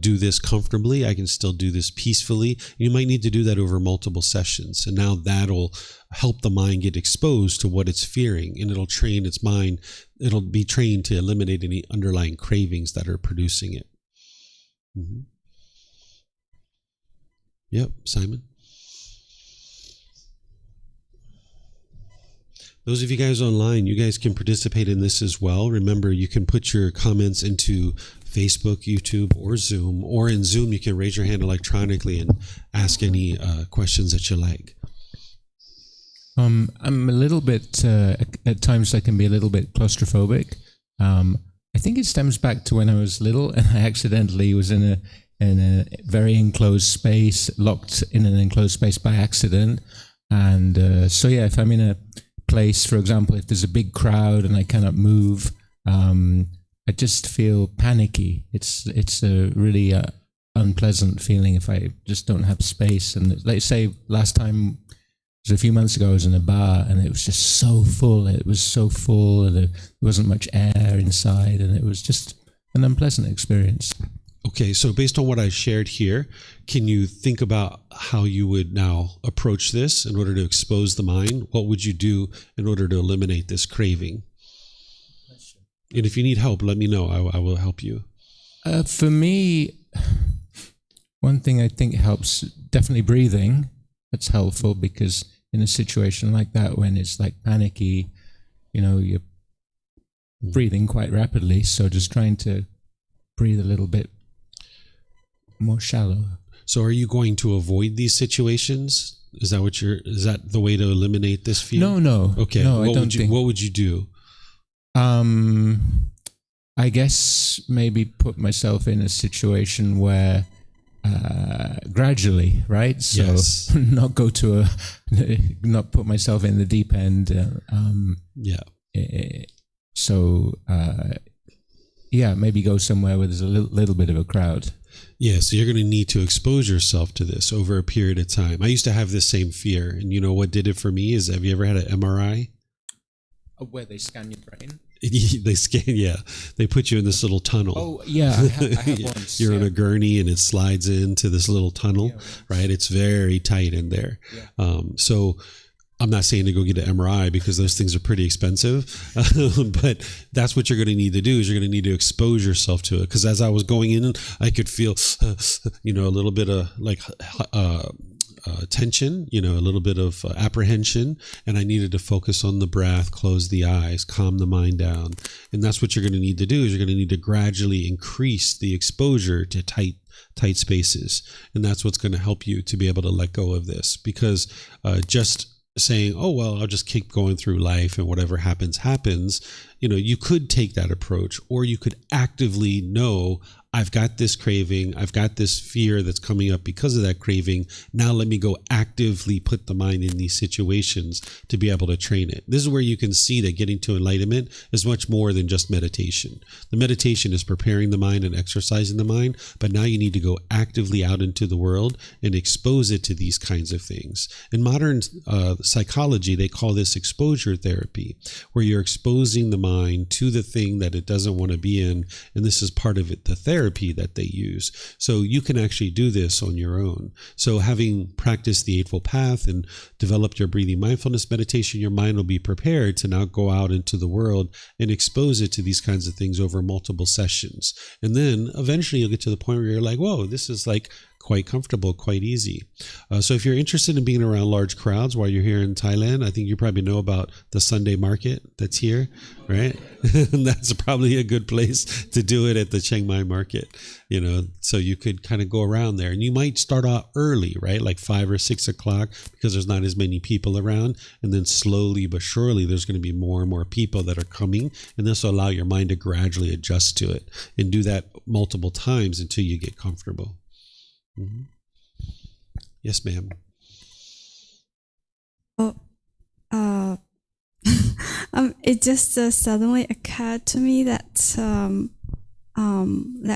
do this comfortably. I can still do this peacefully. You might need to do that over multiple sessions. And now that'll help the mind get exposed to what it's fearing, and it'll train its mind. It'll be trained to eliminate any underlying cravings that are producing it. Mm-hmm. Yep, Simon. Those of you guys online, you guys can participate in this as well. Remember, you can put your comments into Facebook, YouTube, or Zoom. Or in Zoom, you can raise your hand electronically and ask any questions that you like. I'm a little bit, at times I can be a little bit claustrophobic. I think it stems back to when I was little and I accidentally was in a very enclosed space, locked in an enclosed space by accident. And so yeah, if I'm in a place, for example, if there's a big crowd and I cannot move, I just feel panicky. It's a really unpleasant feeling if I just don't have space. And like say last time, it was a few months ago, I was in a bar and it was just so full. It was so full and there wasn't much air inside, and it was just an unpleasant experience. Okay, so based on what I shared here, can you think about how you would now approach this in order to expose the mind? What would you do in order to eliminate this craving? And if you need help, let me know. I will help you. For me, one thing I think helps, definitely breathing. That's helpful, because in a situation like that, when it's like panicky, you're breathing quite rapidly. So just trying to breathe a little bit more shallow. So are you going to avoid these situations? Is that the way to eliminate this fear? No. Okay. No, What would you do? I guess maybe put myself in a situation where gradually, right? So yes. not put myself in the deep end. Maybe go somewhere where there's a little bit of a crowd. Yeah, so you're going to need to expose yourself to this over a period of time. I used to have this same fear, and what did it for me is, have you ever had an MRI? Where they scan your brain? They scan, yeah. They put you in this little tunnel. Oh, yeah, I have once. You're on a gurney and it slides into this little tunnel, right? It's very tight in there. Yeah. So I'm not saying to go get an MRI because those things are pretty expensive, but that's what you're going to need to do, is you're going to need to expose yourself to it. Because as I was going in, I could feel, a little bit of like tension, a little bit of apprehension, and I needed to focus on the breath, close the eyes, calm the mind down. And that's what you're going to need to do, is you're going to need to gradually increase the exposure to tight spaces. And that's what's going to help you to be able to let go of this, because just saying, oh, well, I'll just keep going through life and whatever happens, you could take that approach, or you could actively know, I've got this craving, I've got this fear that's coming up because of that craving. Now let me go actively put the mind in these situations to be able to train it. This is where you can see that getting to enlightenment is much more than just meditation. The meditation is preparing the mind and exercising the mind, but now you need to go actively out into the world and expose it to these kinds of things. In modern psychology, they call this exposure therapy, where you're exposing the mind to the thing that it doesn't want to be in, and this is part of it, the therapy that they use. So you can actually do this on your own. So having practiced the Eightfold Path and developed your breathing mindfulness meditation, your mind will be prepared to now go out into the world and expose it to these kinds of things over multiple sessions. And then eventually you'll get to the point where you're like, whoa, this is like quite comfortable, quite easy. So if you're interested in being around large crowds while you're here in Thailand, I think you probably know about the Sunday market that's here, right? And that's probably a good place to do it at the Chiang Mai market, so you could kind of go around there, and you might start out early, right? Like 5 or 6 o'clock, because there's not as many people around. And then slowly but surely, there's going to be more and more people that are coming, and this will allow your mind to gradually adjust to it, and do that multiple times until you get comfortable. Mm-hmm. Yes, ma'am. Oh, it just suddenly occurred to me that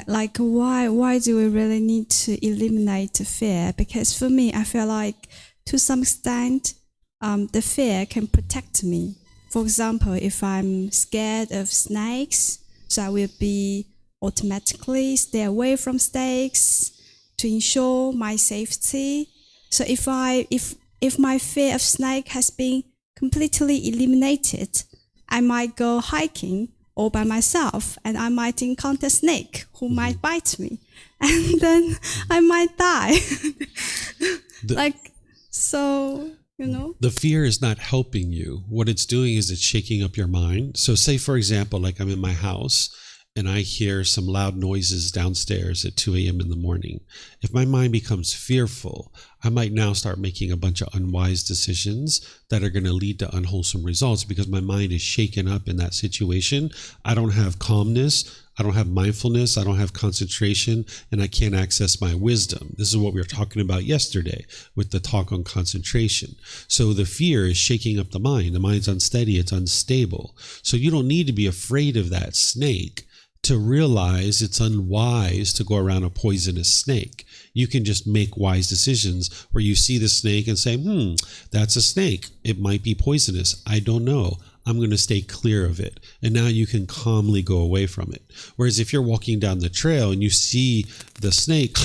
like why do we really need to eliminate the fear? Because for me, I feel like to some extent, the fear can protect me. For example, if I'm scared of snakes, so I will be automatically stay away from snakes to ensure my safety. So if my fear of snake has been completely eliminated, I might go hiking all by myself, and I might encounter a snake who might bite me, and then I might die. The fear is not helping you. What it's doing is it's shaking up your mind. So say, for example, like I'm in my house and I hear some loud noises downstairs at 2 a.m. in the morning. If my mind becomes fearful, I might now start making a bunch of unwise decisions that are going to lead to unwholesome results, because my mind is shaken up in that situation. I don't have calmness. I don't have mindfulness. I don't have concentration, and I can't access my wisdom. This is what we were talking about yesterday with the talk on concentration. So the fear is shaking up the mind. The mind's unsteady. It's unstable. So you don't need to be afraid of that snake to realize it's unwise to go around a poisonous snake. You can just make wise decisions where you see the snake and say, that's a snake. It might be poisonous. I don't know. I'm going to stay clear of it. And now you can calmly go away from it. Whereas if you're walking down the trail and you see the snake,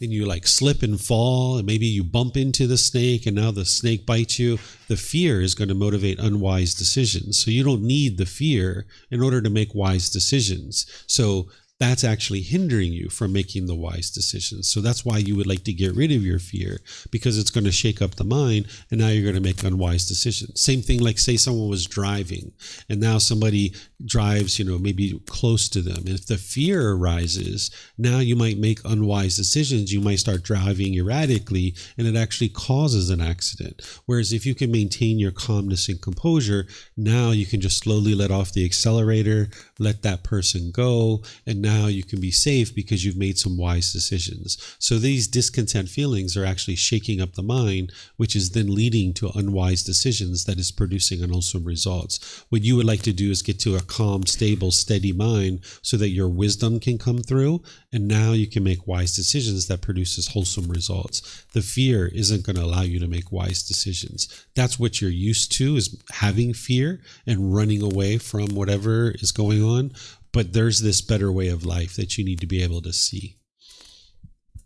and you like slip and fall, and maybe you bump into the snake and now the snake bites you, the fear is going to motivate unwise decisions. So you don't need the fear in order to make wise decisions. So that's actually hindering you from making the wise decisions. So that's why you would like to get rid of your fear, because it's going to shake up the mind, and now you're going to make unwise decisions. Same thing, like say someone was driving and now somebody drives, maybe close to them. And if the fear arises, now you might make unwise decisions. You might start driving erratically, and it actually causes an accident. Whereas if you can maintain your calmness and composure, now you can just slowly let off the accelerator, let that person go, and now you can be safe because you've made some wise decisions. So these discontent feelings are actually shaking up the mind, which is then leading to unwise decisions that is producing unwholesome results. What you would like to do is get to a calm, stable, steady mind so that your wisdom can come through, and now you can make wise decisions that produces wholesome results. The fear isn't going to allow you to make wise decisions. That's what you're used to, is having fear and running away from whatever is going on. But there's this better way of life that you need to be able to see.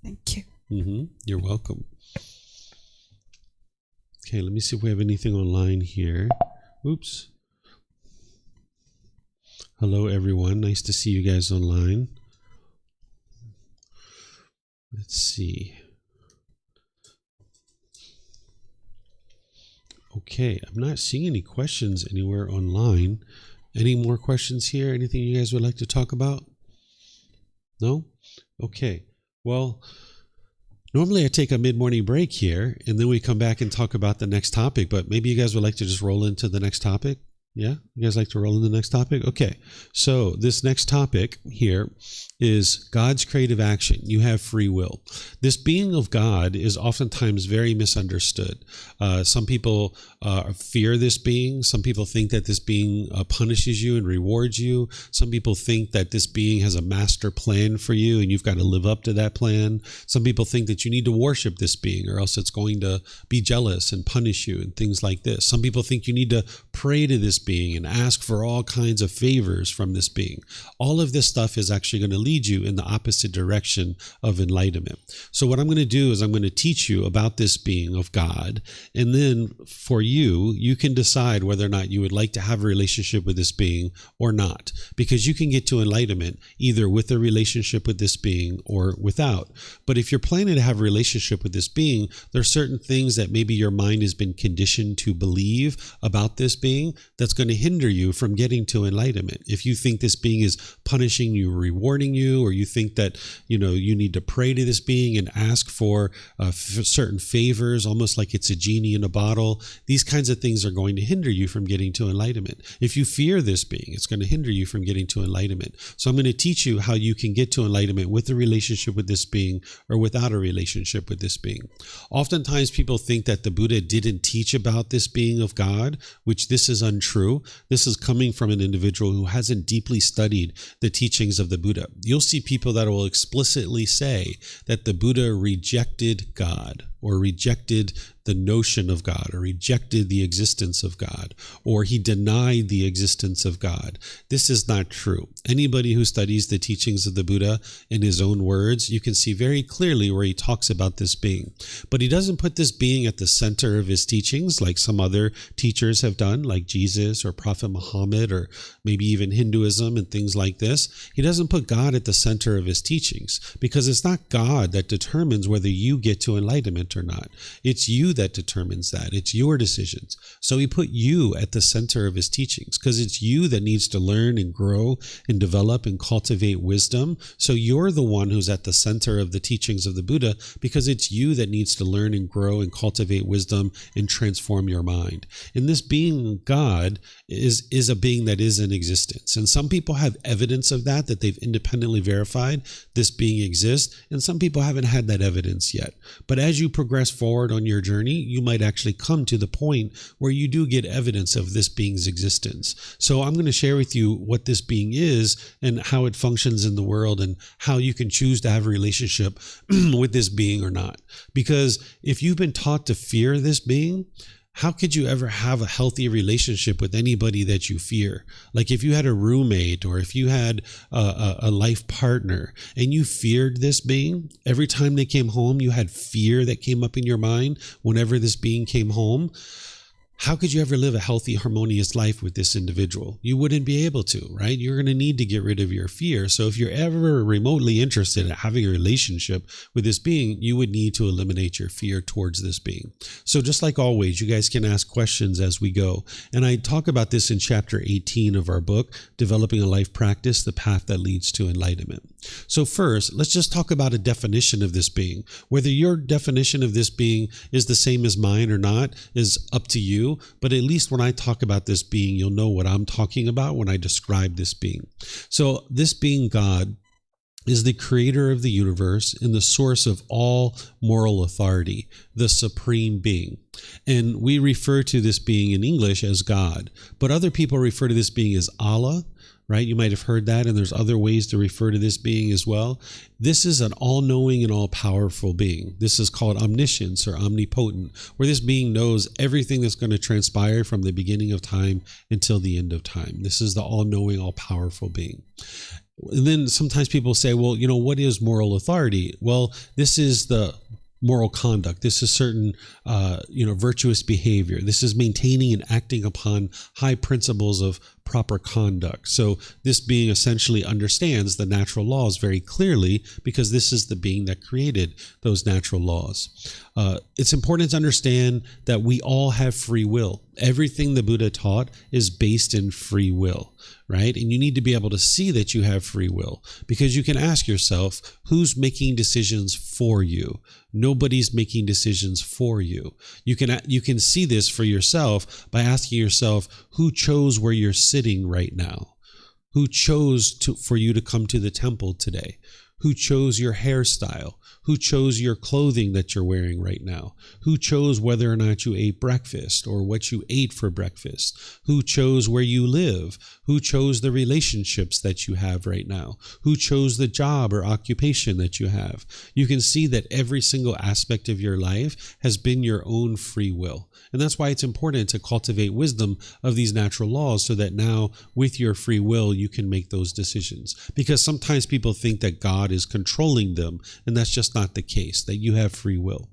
Thank you. You're welcome. Okay, let me see if we have anything online here. Oops. Hello, everyone. Nice to see you guys online. Let's see. Okay, I'm not seeing any questions anywhere online. Any more questions here? Anything you guys would like to talk about? No? Okay. Well, normally I take a mid-morning break here, and then we come back and talk about the next topic, but maybe you guys would like to just roll into the next topic? Yeah? You guys like to roll in the next topic? Okay. So this next topic here is God's creative action. You have free will. This being of God is oftentimes very misunderstood. Some people fear this being. Some people think that this being punishes you and rewards you. Some people think that this being has a master plan for you and you've got to live up to that plan. Some people think that you need to worship this being or else it's going to be jealous and punish you and things like this. Some people think you need to pray to this being and ask for all kinds of favors from this being. All of this stuff is actually going to lead you in the opposite direction of enlightenment. So what I'm going to do is I'm going to teach you about this being of God. And then for you, you can decide whether or not you would like to have a relationship with this being or not, because you can get to enlightenment either with a relationship with this being or without. But if you're planning to have a relationship with this being, there are certain things that maybe your mind has been conditioned to believe about this being that's going to hinder you from getting to enlightenment. If you think this being is punishing you, rewarding you, or you think that you need to pray to this being and ask for certain favors, almost like it's a genie in a bottle, these kinds of things are going to hinder you from getting to enlightenment. If you fear this being, it's going to hinder you from getting to enlightenment. So I'm going to teach you how you can get to enlightenment with a relationship with this being or without a relationship with this being. Oftentimes people think that the Buddha didn't teach about this being of God, which this is untrue. This is coming from an individual who hasn't deeply studied the teachings of the Buddha. You'll see people that will explicitly say that the Buddha rejected God, or rejected the notion of God, or rejected the existence of God, or he denied the existence of God. This is not true. Anybody who studies the teachings of the Buddha in his own words, you can see very clearly where he talks about this being. But he doesn't put this being at the center of his teachings like some other teachers have done, like Jesus or Prophet Muhammad, or maybe even Hinduism and things like this. He doesn't put God at the center of his teachings, because it's not God that determines whether you get to enlightenment or not. It's you that determines that. It's your decisions. So he put you at the center of his teachings, because it's you that needs to learn and grow and develop and cultivate wisdom. So you're the one who's at the center of the teachings of the Buddha, because it's you that needs to learn and grow and cultivate wisdom and transform your mind. And this being God is a being that is in existence. And some people have evidence of that they've independently verified this being exists, and some people haven't had that evidence yet. But as you progress forward on your journey, you might actually come to the point where you do get evidence of this being's existence. So I'm going to share with you what this being is and how it functions in the world, and how you can choose to have a relationship with this being or not. Because if you've been taught to fear this being, how could you ever have a healthy relationship with anybody that you fear? Like if you had a roommate, or if you had a life partner and you feared this being, every time they came home, you had fear that came up in your mind whenever this being came home. How could you ever live a healthy, harmonious life with this individual? You wouldn't be able to, right? You're going to need to get rid of your fear. So if you're ever remotely interested in having a relationship with this being, you would need to eliminate your fear towards this being. So just like always, you guys can ask questions as we go. And I talk about this in chapter 18 of our book, Developing a Life Practice, The Path That Leads to Enlightenment. So first, let's just talk about a definition of this being. Whether your definition of this being is the same as mine or not is up to you. But at least when I talk about this being, you'll know what I'm talking about when I describe this being. So this being, God, is the creator of the universe and the source of all moral authority, the supreme being. And we refer to this being in English as God, but other people refer to this being as Allah, right? You might have heard that, and there's other ways to refer to this being as well. This is an all-knowing and all-powerful being. This is called omniscience or omnipotent, where this being knows everything that's going to transpire from the beginning of time until the end of time. This is the all-knowing, all-powerful being. And then sometimes people say, well, what is moral authority? Well, this is the moral conduct. This is certain, virtuous behavior. This is maintaining and acting upon high principles of proper conduct. So this being essentially understands the natural laws very clearly, because this is the being that created those natural laws. It's important to understand that we all have free will. Everything the Buddha taught is based in free will, right? And you need to be able to see that you have free will, because you can ask yourself, who's making decisions for you? Nobody's making decisions for you. You can see this for yourself by asking yourself, who chose where you're sitting right now? Who chose for you to come to the temple today? Who chose your hairstyle? Who chose your clothing that you're wearing right now? Who chose whether or not you ate breakfast or what you ate for breakfast? Who chose where you live? Who chose the relationships that you have right now? Who chose the job or occupation that you have? You can see that every single aspect of your life has been your own free will. And that's why it's important to cultivate wisdom of these natural laws so that now with your free will, you can make those decisions. Because sometimes people think that God is controlling them, and that's just not the case, that you have free will.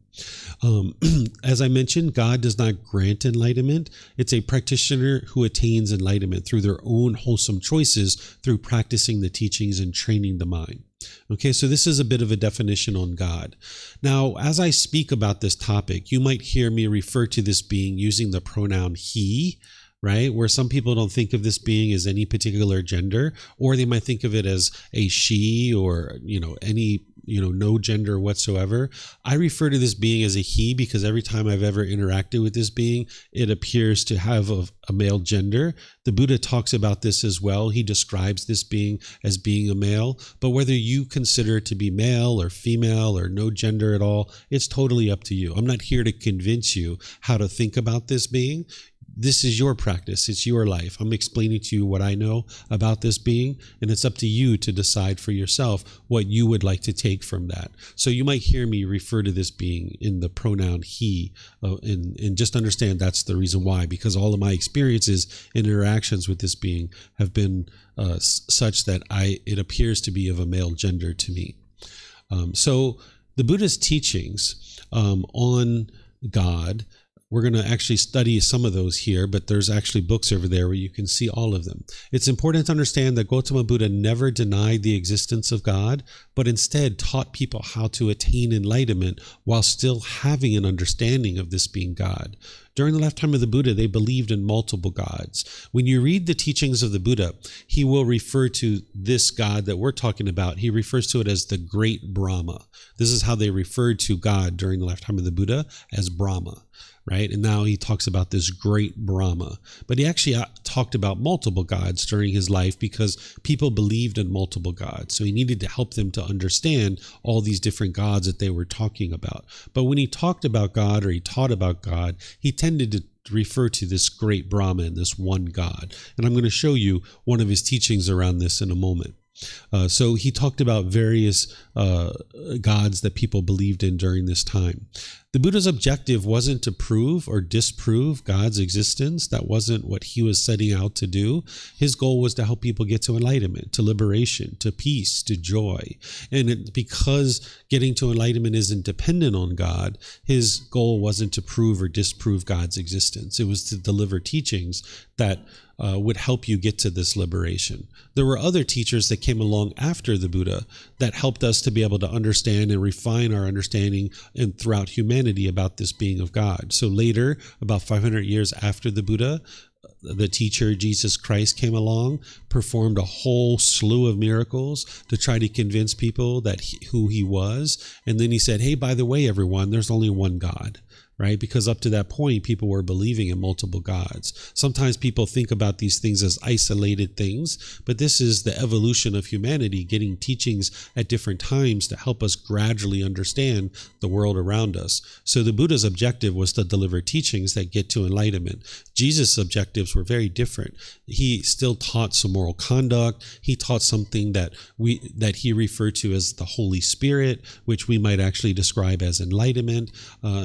As I mentioned, God does not grant enlightenment. It's a practitioner who attains enlightenment through their own wholesome choices, through practicing the teachings and training the mind. Okay, so this is a bit of a definition on God. Now, as I speak about this topic, you might hear me refer to this being using the pronoun he, right? Where some people don't think of this being as any particular gender, or they might think of it as a she or, any, no gender whatsoever. I refer to this being as a he because every time I've ever interacted with this being, it appears to have a male gender. The Buddha talks about this as well. He describes this being as being a male, but whether you consider it to be male or female or no gender at all, it's totally up to you. I'm not here to convince you how to think about this being. This is your practice. It's your life. I'm explaining to you what I know about this being, and it's up to you to decide for yourself what you would like to take from that. So you might hear me refer to this being in the pronoun he, and just understand that's the reason why, because all of my experiences and interactions with this being have been such that it appears to be of a male gender to me. So the Buddha's teachings on God, we're going to actually study some of those here, but there's actually books over there where you can see all of them. It's important to understand that Gautama Buddha never denied the existence of God, but instead taught people how to attain enlightenment while still having an understanding of this being God. During the lifetime of the Buddha, they believed in multiple gods. When you read the teachings of the Buddha, he will refer to this God that we're talking about. He refers to it as the great Brahma. This is how they referred to God during the lifetime of the Buddha, as Brahma. Right? And now he talks about this great Brahma. But he actually talked about multiple gods during his life because people believed in multiple gods. So he needed to help them to understand all these different gods that they were talking about. But when he talked about God or he taught about God, he tended to refer to this great Brahma and this one God. And I'm going to show you one of his teachings around this in a moment. So he talked about various gods that people believed in during this time. The Buddha's objective wasn't to prove or disprove God's existence. That wasn't what he was setting out to do. His goal was to help people get to enlightenment, to liberation, to peace, to joy. And because getting to enlightenment isn't dependent on God, his goal wasn't to prove or disprove God's existence. It was to deliver teachings that would help you get to this liberation. There were other teachers that came along after the Buddha that helped us to be able to understand and refine our understanding and throughout humanity about this being of God. So later, about 500 years after the Buddha, the teacher Jesus Christ came along, performed a whole slew of miracles to try to convince people that who he was. And then he said, hey, by the way, everyone, there's only one God. Right? Because up to that point, people were believing in multiple gods. Sometimes people think about these things as isolated things, but this is the evolution of humanity, getting teachings at different times to help us gradually understand the world around us. So the Buddha's objective was to deliver teachings that get to enlightenment. Jesus' objectives were very different. He still taught some moral conduct. He taught something that he referred to as the Holy Spirit, which we might actually describe as enlightenment.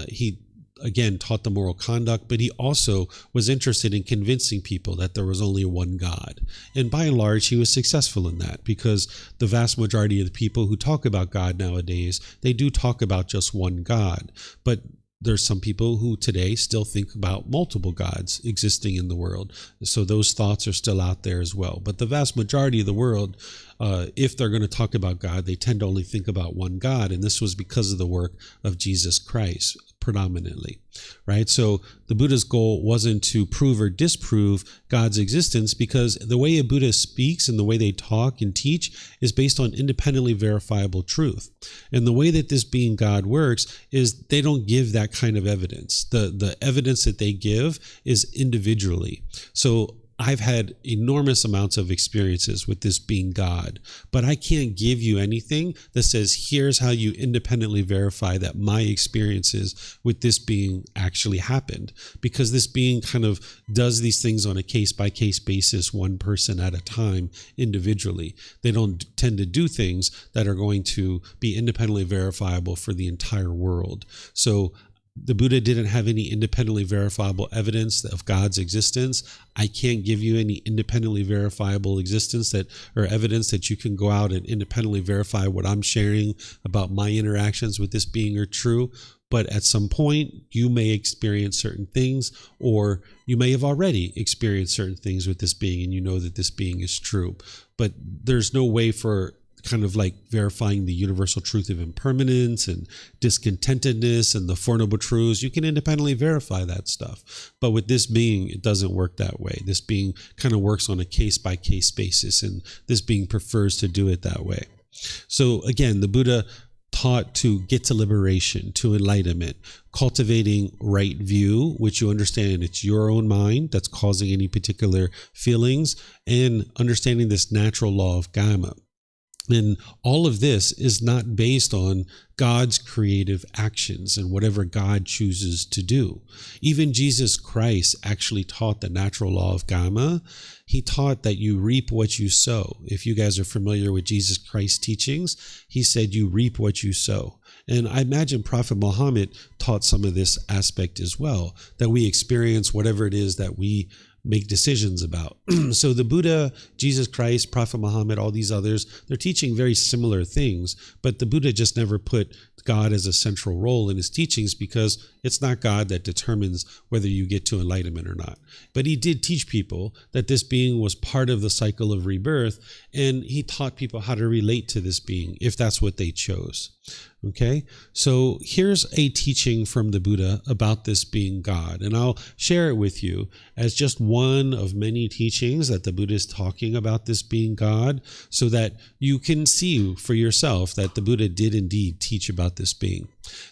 He again taught the moral conduct, but he also was interested in convincing people that there was only one God. And by and large, he was successful in that, because the vast majority of the people who talk about God nowadays, they do talk about just one God. But there's some people who today still think about multiple gods existing in the world. So those thoughts are still out there as well. But the vast majority of the world, if they're going to talk about God, they tend to only think about one God. And this was because of the work of Jesus Christ predominantly, right? So the Buddha's goal wasn't to prove or disprove God's existence, because the way a Buddha speaks and the way they talk and teach is based on independently verifiable truth. And the way that this being God works is they don't give that kind of evidence. The evidence that they give is individually. So I've had enormous amounts of experiences with this being God, but I can't give you anything that says, here's how you independently verify that my experiences with this being actually happened, because this being kind of does these things on a case-by-case basis, one person at a time, individually. They don't tend to do things that are going to be independently verifiable for the entire world. So the Buddha didn't have any independently verifiable evidence of God's existence. I can't give you any independently verifiable existence or evidence that you can go out and independently verify what I'm sharing about my interactions with this being are true. But at some point, you may experience certain things, or you may have already experienced certain things with this being, and you know that this being is true. But there's no way for kind of like verifying the universal truth of impermanence and discontentedness and the Four Noble Truths. You can independently verify that stuff. But with this being, it doesn't work that way. This being kind of works on a case-by-case basis, and this being prefers to do it that way. So again, the Buddha taught to get to liberation, to enlightenment, cultivating right view, which you understand it's your own mind that's causing any particular feelings, and understanding this natural law of karma. And all of this is not based on God's creative actions and whatever God chooses to do. Even Jesus Christ actually taught the natural law of karma. He taught that you reap what you sow. If you guys are familiar with Jesus Christ's teachings, he said you reap what you sow. And I imagine Prophet Muhammad taught some of this aspect as well, that we experience whatever it is that we make decisions about. So the Buddha, Jesus Christ, Prophet Muhammad, all these others, they're teaching very similar things, but the Buddha just never put God as a central role in his teachings, because it's not God that determines whether you get to enlightenment or not. But he did teach people that this being was part of the cycle of rebirth, and he taught people how to relate to this being if that's what they chose. Okay, so here's a teaching from the Buddha about this being God, and I'll share it with you as just one of many teachings that the Buddha is talking about this being God, so that you can see for yourself that the Buddha did indeed teach about this being.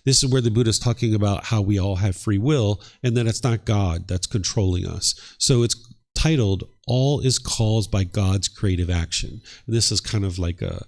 This is where the Buddha is talking about how we all have free will, and that it's not God that's controlling us. So it's titled, All is Caused by God's Creative Action. And this is kind of like a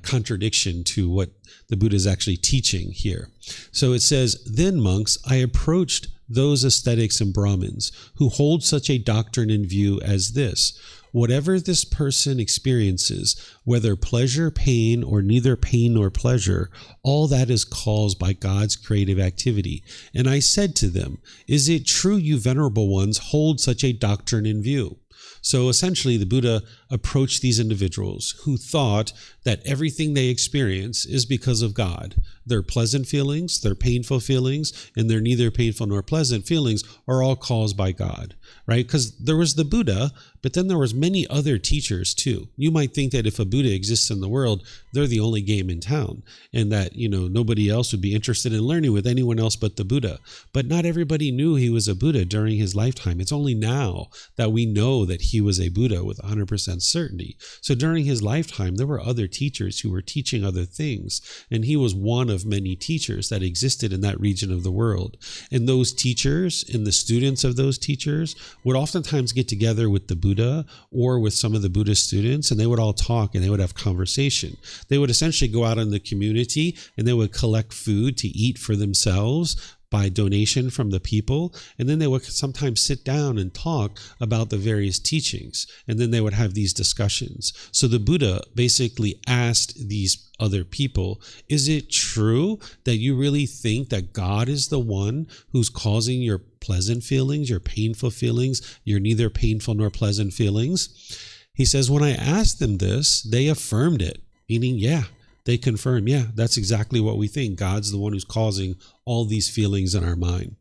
contradiction to what the Buddha is actually teaching here. So it says, then monks, I approached those ascetics and Brahmins who hold such a doctrine in view as this: whatever this person experiences, whether pleasure, pain, or neither pain nor pleasure, all that is caused by God's creative activity. And I said to them, is it true you venerable ones hold such a doctrine in view? So essentially, the Buddha approached these individuals who thought that everything they experience is because of God. Their pleasant feelings, their painful feelings, and their neither painful nor pleasant feelings are all caused by God, right? Because there was the Buddha, but then there was many other teachers too. You might think that if a Buddha exists in the world, they're the only game in town, and that, nobody else would be interested in learning with anyone else but the Buddha. But not everybody knew he was a Buddha during his lifetime. It's only now that we know that he was a Buddha with 100% certainty. So during his lifetime, there were other teachers who were teaching other things, and he was one of many teachers that existed in that region of the world. And those teachers and the students of those teachers would oftentimes get together with the Buddha or with some of the Buddhist students, and they would all talk and they would have conversation. They would essentially go out in the community and they would collect food to eat for themselves by donation from the people, and then they would sometimes sit down and talk about the various teachings, and then they would have these discussions. So the Buddha basically asked these other people, is it true that you really think that God is the one who's causing your pleasant feelings, your painful feelings, your neither painful nor pleasant feelings? He says, when I asked them this, they affirmed it, meaning, yeah, they confirm, yeah, that's exactly what we think. God's the one who's causing all these feelings in our mind.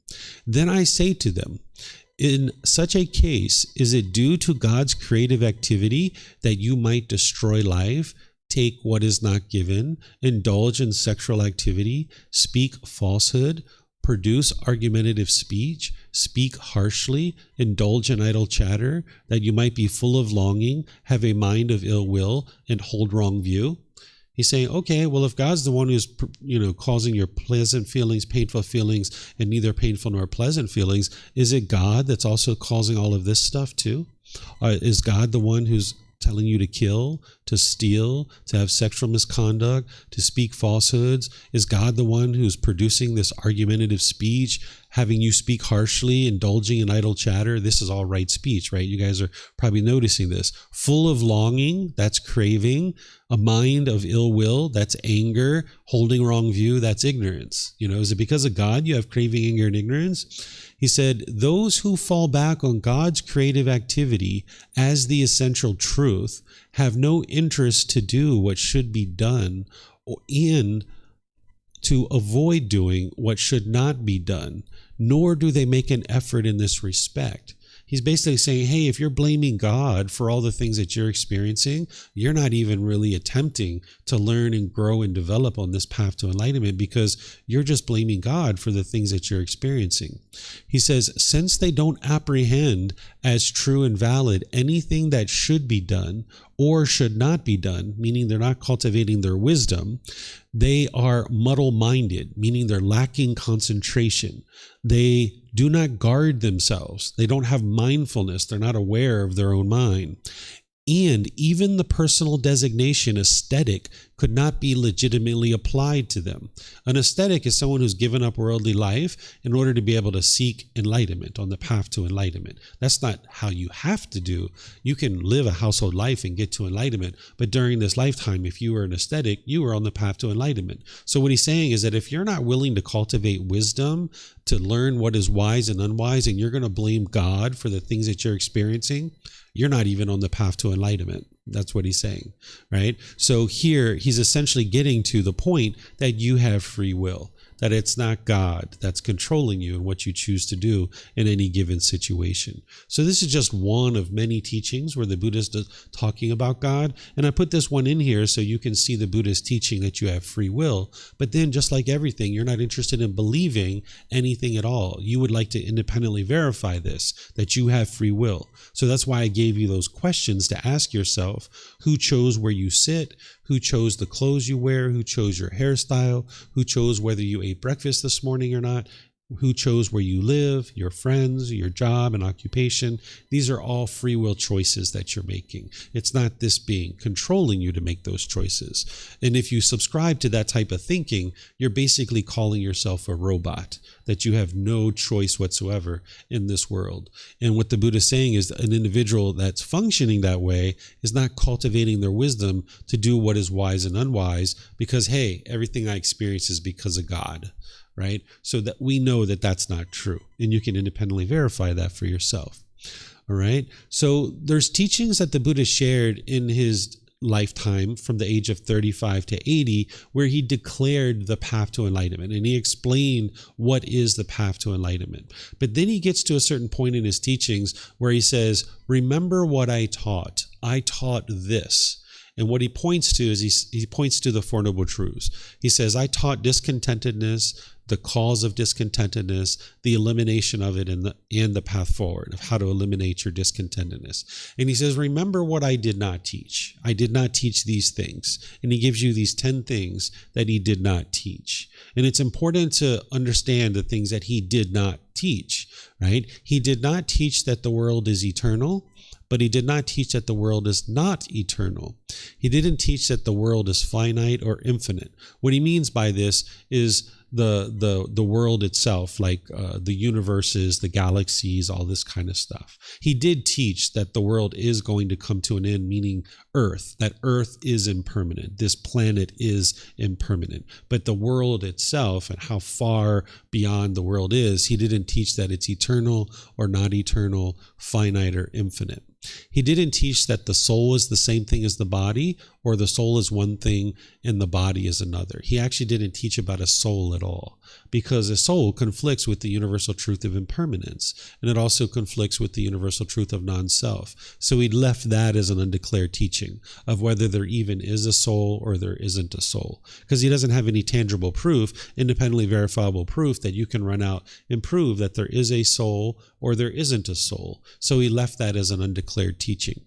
Then I say to them, in such a case, is it due to God's creative activity that you might destroy life, take what is not given, indulge in sexual activity, speak falsehood, produce argumentative speech, speak harshly, indulge in idle chatter, that you might be full of longing, have a mind of ill will, and hold wrong view? He's saying, okay, well, if God's the one who's, causing your pleasant feelings, painful feelings, and neither painful nor pleasant feelings, is it God that's also causing all of this stuff too? Is God the one who's telling you to kill, to steal, to have sexual misconduct, to speak falsehoods? Is God the one who's producing this argumentative speech, having you speak harshly, indulging in idle chatter? This is all right speech, right? You guys are probably noticing this. Full of longing, that's craving. A mind of ill will, that's anger. Holding wrong view, that's ignorance. Is it because of God you have craving, anger, and ignorance? He said, those who fall back on God's creative activity as the essential truth have no interest to do what should be done, and to avoid doing what should not be done, nor do they make an effort in this respect. He's basically saying, hey, if you're blaming God for all the things that you're experiencing, you're not even really attempting to learn and grow and develop on this path to enlightenment, because you're just blaming God for the things that you're experiencing. He says, since they don't apprehend as true and valid anything that should be done or should not be done, meaning they're not cultivating their wisdom, they are muddle-minded, meaning they're lacking concentration. They do not guard themselves. They don't have mindfulness. They're not aware of their own mind. And even the personal designation aesthetic could not be legitimately applied to them. An aesthetic is someone who's given up worldly life in order to be able to seek enlightenment, on the path to enlightenment. That's not how you have to do. You can live a household life and get to enlightenment, but during this lifetime, if you were an aesthetic, you were on the path to enlightenment. So what he's saying is that if you're not willing to cultivate wisdom, to learn what is wise and unwise, and you're going to blame God for the things that you're experiencing, you're not even on the path to enlightenment. That's what he's saying, right? So here he's essentially getting to the point that you have free will, that it's not God that's controlling you and what you choose to do in any given situation. So this is just one of many teachings where the Buddha is talking about God. And I put this one in here so you can see the Buddha's teaching that you have free will. But then, just like everything, you're not interested in believing anything at all. You would like to independently verify this, that you have free will. So that's why I gave you those questions to ask yourself. Who chose where you sit? Who chose the clothes you wear? Who chose your hairstyle? Who chose whether you ate breakfast this morning or not? Who chose where you live, your friends, your job and occupation? These are all free will choices that you're making. It's not this being controlling you to make those choices. And if you subscribe to that type of thinking, you're basically calling yourself a robot, that you have no choice whatsoever in this world. And what the Buddha is saying is an individual that's functioning that way is not cultivating their wisdom to do what is wise and unwise, because, hey, everything I experience is because of God. Right? So that we know that that's not true, and you can independently verify that for yourself. All right. So there's teachings that the Buddha shared in his lifetime from the age of 35 to 80, where he declared the path to enlightenment, and he explained what is the path to enlightenment. But then he gets to a certain point in his teachings where he says, remember what I taught. I taught this. And what he points to is he points to the Four Noble Truths. He says, I taught discontentedness, the cause of discontentedness, the elimination of it, and the path forward of how to eliminate your discontentedness. And he says, remember what I did not teach. I did not teach these things. And he gives you these 10 things that he did not teach. And it's important to understand the things that he did not teach, right? He did not teach that the world is eternal, but he did not teach that the world is not eternal. He didn't teach that the world is finite or infinite. What he means by this is the world itself, like the universes, the galaxies, all this kind of stuff. He did teach that the world is going to come to an end, meaning Earth, that Earth is impermanent. This planet is impermanent. But the world itself and how far beyond the world is, he didn't teach that it's eternal or not eternal, finite or infinite. He didn't teach that the soul is the same thing as the body, or the soul is one thing and the body is another. He actually didn't teach about a soul at all, because a soul conflicts with the universal truth of impermanence, and it also conflicts with the universal truth of non-self. So he left that as an undeclared teaching of whether there even is a soul or there isn't a soul, because he doesn't have any tangible proof, independently verifiable proof, that you can run out and prove that there is a soul or there isn't a soul. So he left that as an undeclared teaching.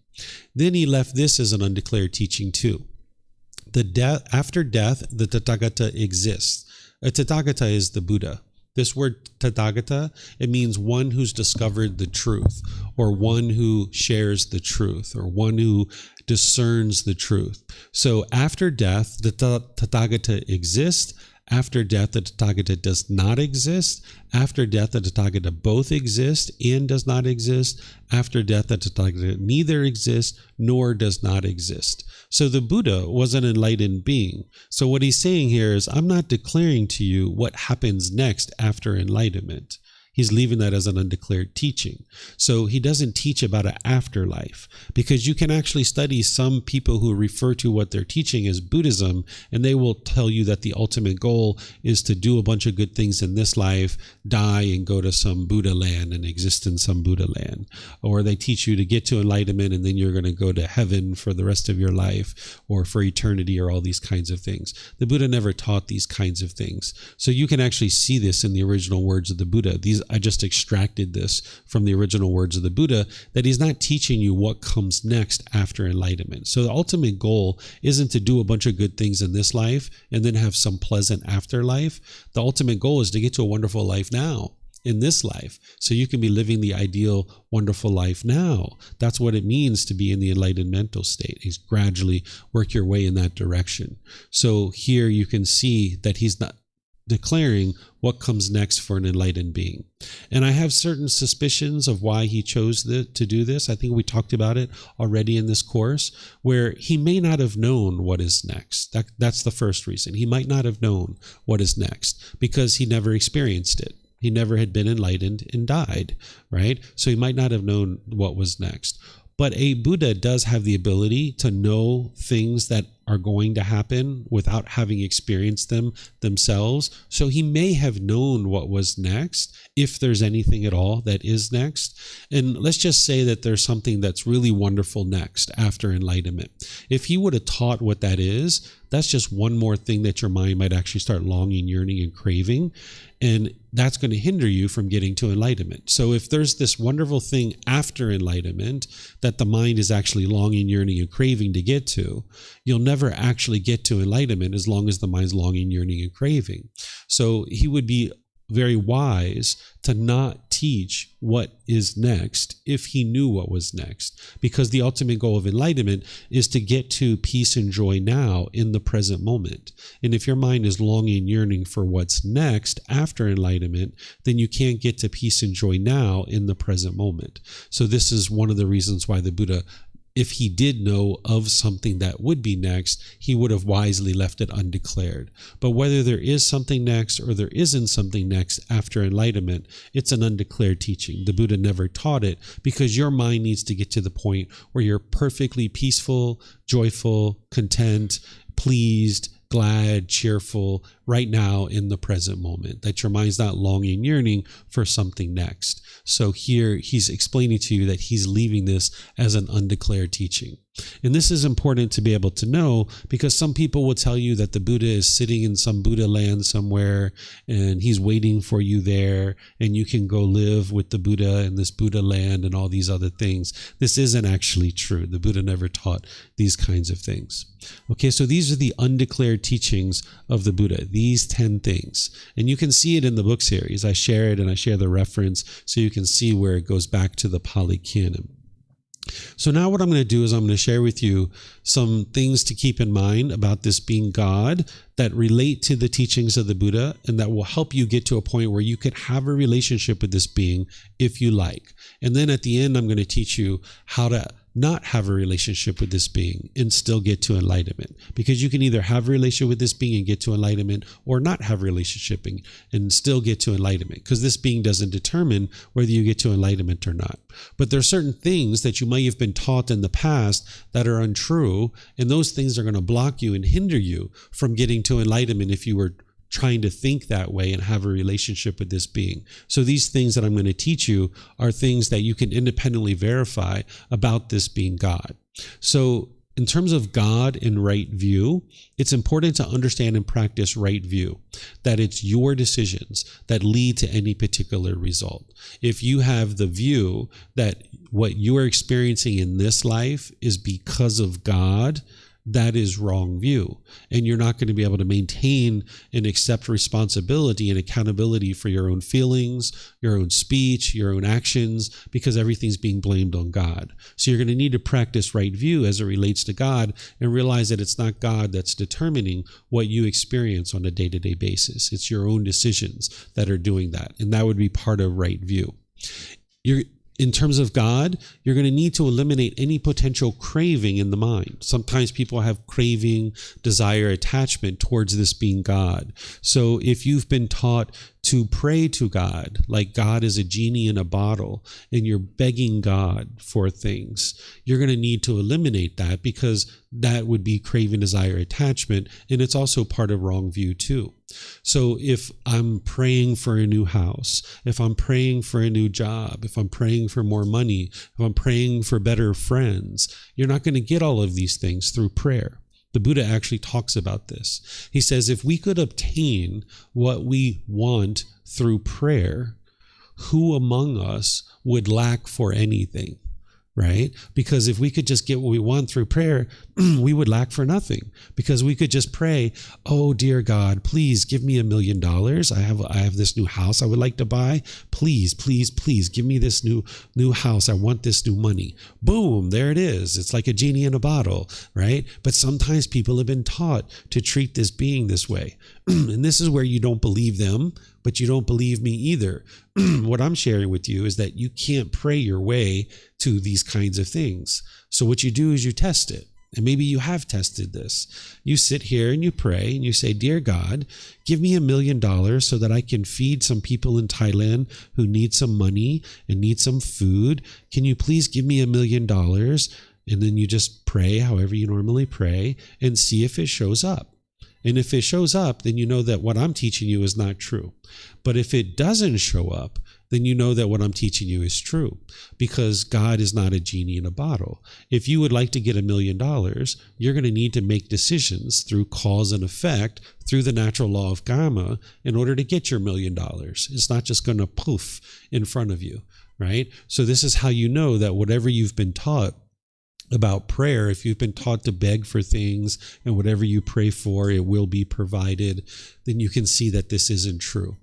Then he left this as an undeclared teaching too. After death, the Tathagata exists. A Tathagata is the Buddha. This word Tathagata, it means one who's discovered the truth, or one who shares the truth, or one who discerns the truth. So after death, the Tathagata exists. After death, the Tathagata does not exist. After death, the Tathagata both exist and does not exist. After death, the Tathagata neither exists nor does not exist. So the Buddha was an enlightened being. So what he's saying here is, I'm not declaring to you what happens next after enlightenment. He's leaving that as an undeclared teaching. So he doesn't teach about an afterlife, because you can actually study some people who refer to what they're teaching as Buddhism, and they will tell you that the ultimate goal is to do a bunch of good things in this life, die and go to some Buddha land and exist in some Buddha land. Or they teach you to get to enlightenment and then you're going to go to heaven for the rest of your life or for eternity, or all these kinds of things. The Buddha never taught these kinds of things. So you can actually see this in the original words of the Buddha. I just extracted this from the original words of the Buddha, that he's not teaching you what comes next after enlightenment. So the ultimate goal isn't to do a bunch of good things in this life and then have some pleasant afterlife. The ultimate goal is to get to a wonderful life now, in this life, so you can be living the ideal, wonderful life now. That's what it means to be in the enlightened mental state. He's gradually work your way in that direction. So here you can see that he's not declaring what comes next for an enlightened being. And I have certain suspicions of why he chose to do this. I think we talked about it already in this course, where he may not have known what is next. That's the first reason. He might not have known what is next because he never experienced it. He never had been enlightened and died, right? So he might not have known what was next. But a Buddha does have the ability to know things that are going to happen without having experienced them themselves. So he may have known what was next, if there's anything at all that is next. And let's just say that there's something that's really wonderful next after enlightenment. If he would have taught what that is, that's just one more thing that your mind might actually start longing, yearning, and craving. And that's going to hinder you from getting to enlightenment. So if there's this wonderful thing after enlightenment that the mind is actually longing, yearning, and craving to get to, you'll never actually get to enlightenment as long as the mind's longing, yearning, and craving. So he would be very wise to not teach what is next if he knew what was next, because the ultimate goal of enlightenment is to get to peace and joy now in the present moment. And if your mind is longing, yearning for what's next after enlightenment, then you can't get to peace and joy now in the present moment. So this is one of the reasons why the Buddha, if he did know of something that would be next, he would have wisely left it undeclared. But whether there is something next or there isn't something next after enlightenment, it's an undeclared teaching. The Buddha never taught it, because your mind needs to get to the point where you're perfectly peaceful, joyful, content, pleased, glad, cheerful right now in the present moment, that your mind's not longing, yearning for something next. So here he's explaining to you that he's leaving this as an undeclared teaching. And this is important to be able to know, because some people will tell you that the Buddha is sitting in some Buddha land somewhere and he's waiting for you there and you can go live with the Buddha in this Buddha land and all these other things. This isn't actually true. The Buddha never taught these kinds of things. Okay, so these are the undeclared teachings of the Buddha, these 10 things. And you can see it in the book series. I share it and I share the reference so you can see where it goes back to the Pali Canon. So now what I'm going to do is I'm going to share with you some things to keep in mind about this being God that relate to the teachings of the Buddha, and that will help you get to a point where you could have a relationship with this being if you like. And then at the end, I'm going to teach you how to not have a relationship with this being and still get to enlightenment, because you can either have a relationship with this being and get to enlightenment, or not have a relationship and still get to enlightenment, because this being doesn't determine whether you get to enlightenment or not. But there are certain things that you might have been taught in the past that are untrue, and those things are going to block you and hinder you from getting to enlightenment if you were trying to think that way and have a relationship with this being. So these things that I'm going to teach you are things that you can independently verify about this being God. So in terms of God and right view, it's important to understand and practice right view, that it's your decisions that lead to any particular result. If you have the view that what you are experiencing in this life is because of God, that is wrong view. And you're not going to be able to maintain and accept responsibility and accountability for your own feelings, your own speech, your own actions, because everything's being blamed on God. So you're going to need to practice right view as it relates to God and realize that it's not God that's determining what you experience on a day-to-day basis. It's your own decisions that are doing that. And that would be part of right view. In terms of God, you're going to need to eliminate any potential craving in the mind. Sometimes people have craving, desire, attachment towards this being God. So if you've been taught to pray to God, like God is a genie in a bottle, and you're begging God for things, you're going to need to eliminate that, because that would be craving, desire, attachment, and it's also part of wrong view too. So if I'm praying for a new house, if I'm praying for a new job, if I'm praying for more money, if I'm praying for better friends, you're not going to get all of these things through prayer. The Buddha actually talks about this. He says, if we could obtain what we want through prayer, who among us would lack for anything? Right? Because if we could just get what we want through prayer, we would lack for nothing, because we could just pray, oh, dear God, please give me $1 million. I have this new house I would like to buy. Please, please, please give me this new house. I want this new money. Boom, there it is. It's like a genie in a bottle, right? But sometimes people have been taught to treat this being this way. And this is where you don't believe them, but you don't believe me either. What I'm sharing with you is that you can't pray your way to these kinds of things. So what you do is you test it. And maybe you have tested this. You sit here and you pray and you say, dear God, give me $1 million so that I can feed some people in Thailand who need some money and need some food. Can you please give me $1 million? And then you just pray however you normally pray and see if it shows up. And if it shows up, then you know that what I'm teaching you is not true. But if it doesn't show up, then you know that what I'm teaching you is true, because God is not a genie in a bottle. If you would like to get $1 million, you're going to need to make decisions through cause and effect, through the natural law of karma, in order to get your $1 million. It's not just going to poof in front of you, right? So this is how you know that whatever you've been taught about prayer, if you've been taught to beg for things and whatever you pray for, it will be provided, then you can see that this isn't true.